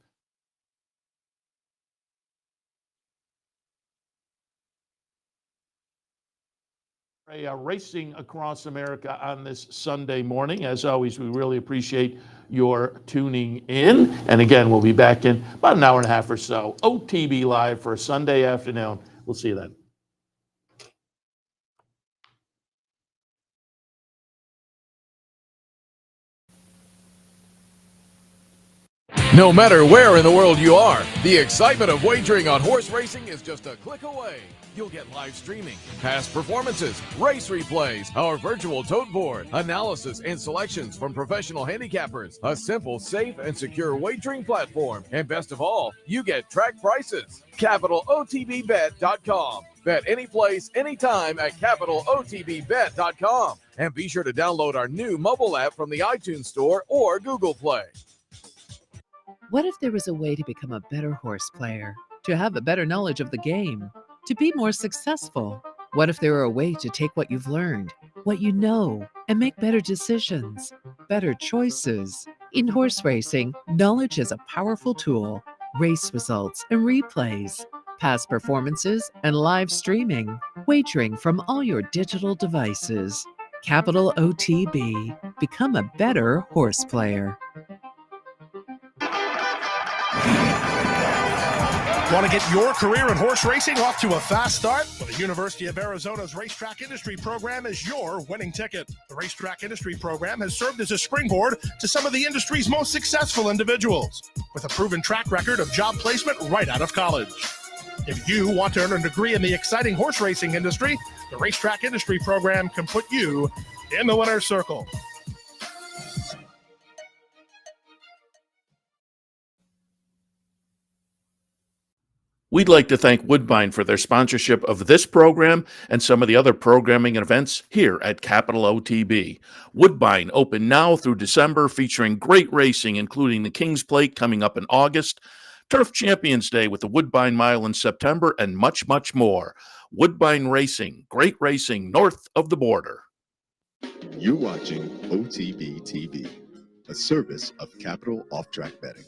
Racing across America on this Sunday morning. As always, we really appreciate your tuning in. And again, we'll be back in about an hour and a half or so. OTB Live for a Sunday afternoon. We'll see you then. No matter where in the world you are, the excitement of wagering on horse racing is just a click away. You'll get live streaming, past performances, race replays, our virtual tote board, analysis and selections from professional handicappers, a simple, safe, and secure wagering platform, and best of all, you get track prices. CapitalOTBBet.com. Bet any place, anytime at CapitalOTBBet.com. And be sure to download our new mobile app from the iTunes Store or Google Play. What if there was a way to become a better horse player, to have a better knowledge of the game, to be more successful? What if there were a way to take what you've learned, what you know, and make better decisions, better choices? In horse racing, knowledge is a powerful tool. Race results and replays, past performances and live streaming, wagering from all your digital devices. Capital OTB. Become a better horse player. Want to get your career in horse racing off to a fast start? Well, the University of Arizona's Racetrack Industry Program is your winning ticket. The Racetrack Industry Program has served as a springboard to some of the industry's most successful individuals, with a proven track record of job placement right out of college. If you want to earn a degree in the exciting horse racing industry, the Racetrack Industry Program can put you in the winner's circle. We'd like to thank Woodbine for their sponsorship of this program and some of the other programming and events here at Capital OTB. Woodbine open now through December, featuring great racing, including the King's Plate coming up in August, Turf Champions Day with the Woodbine Mile in September, and much, much more. Woodbine Racing, great racing north of the border. You're watching OTB TV, a service of Capital Off-Track Betting.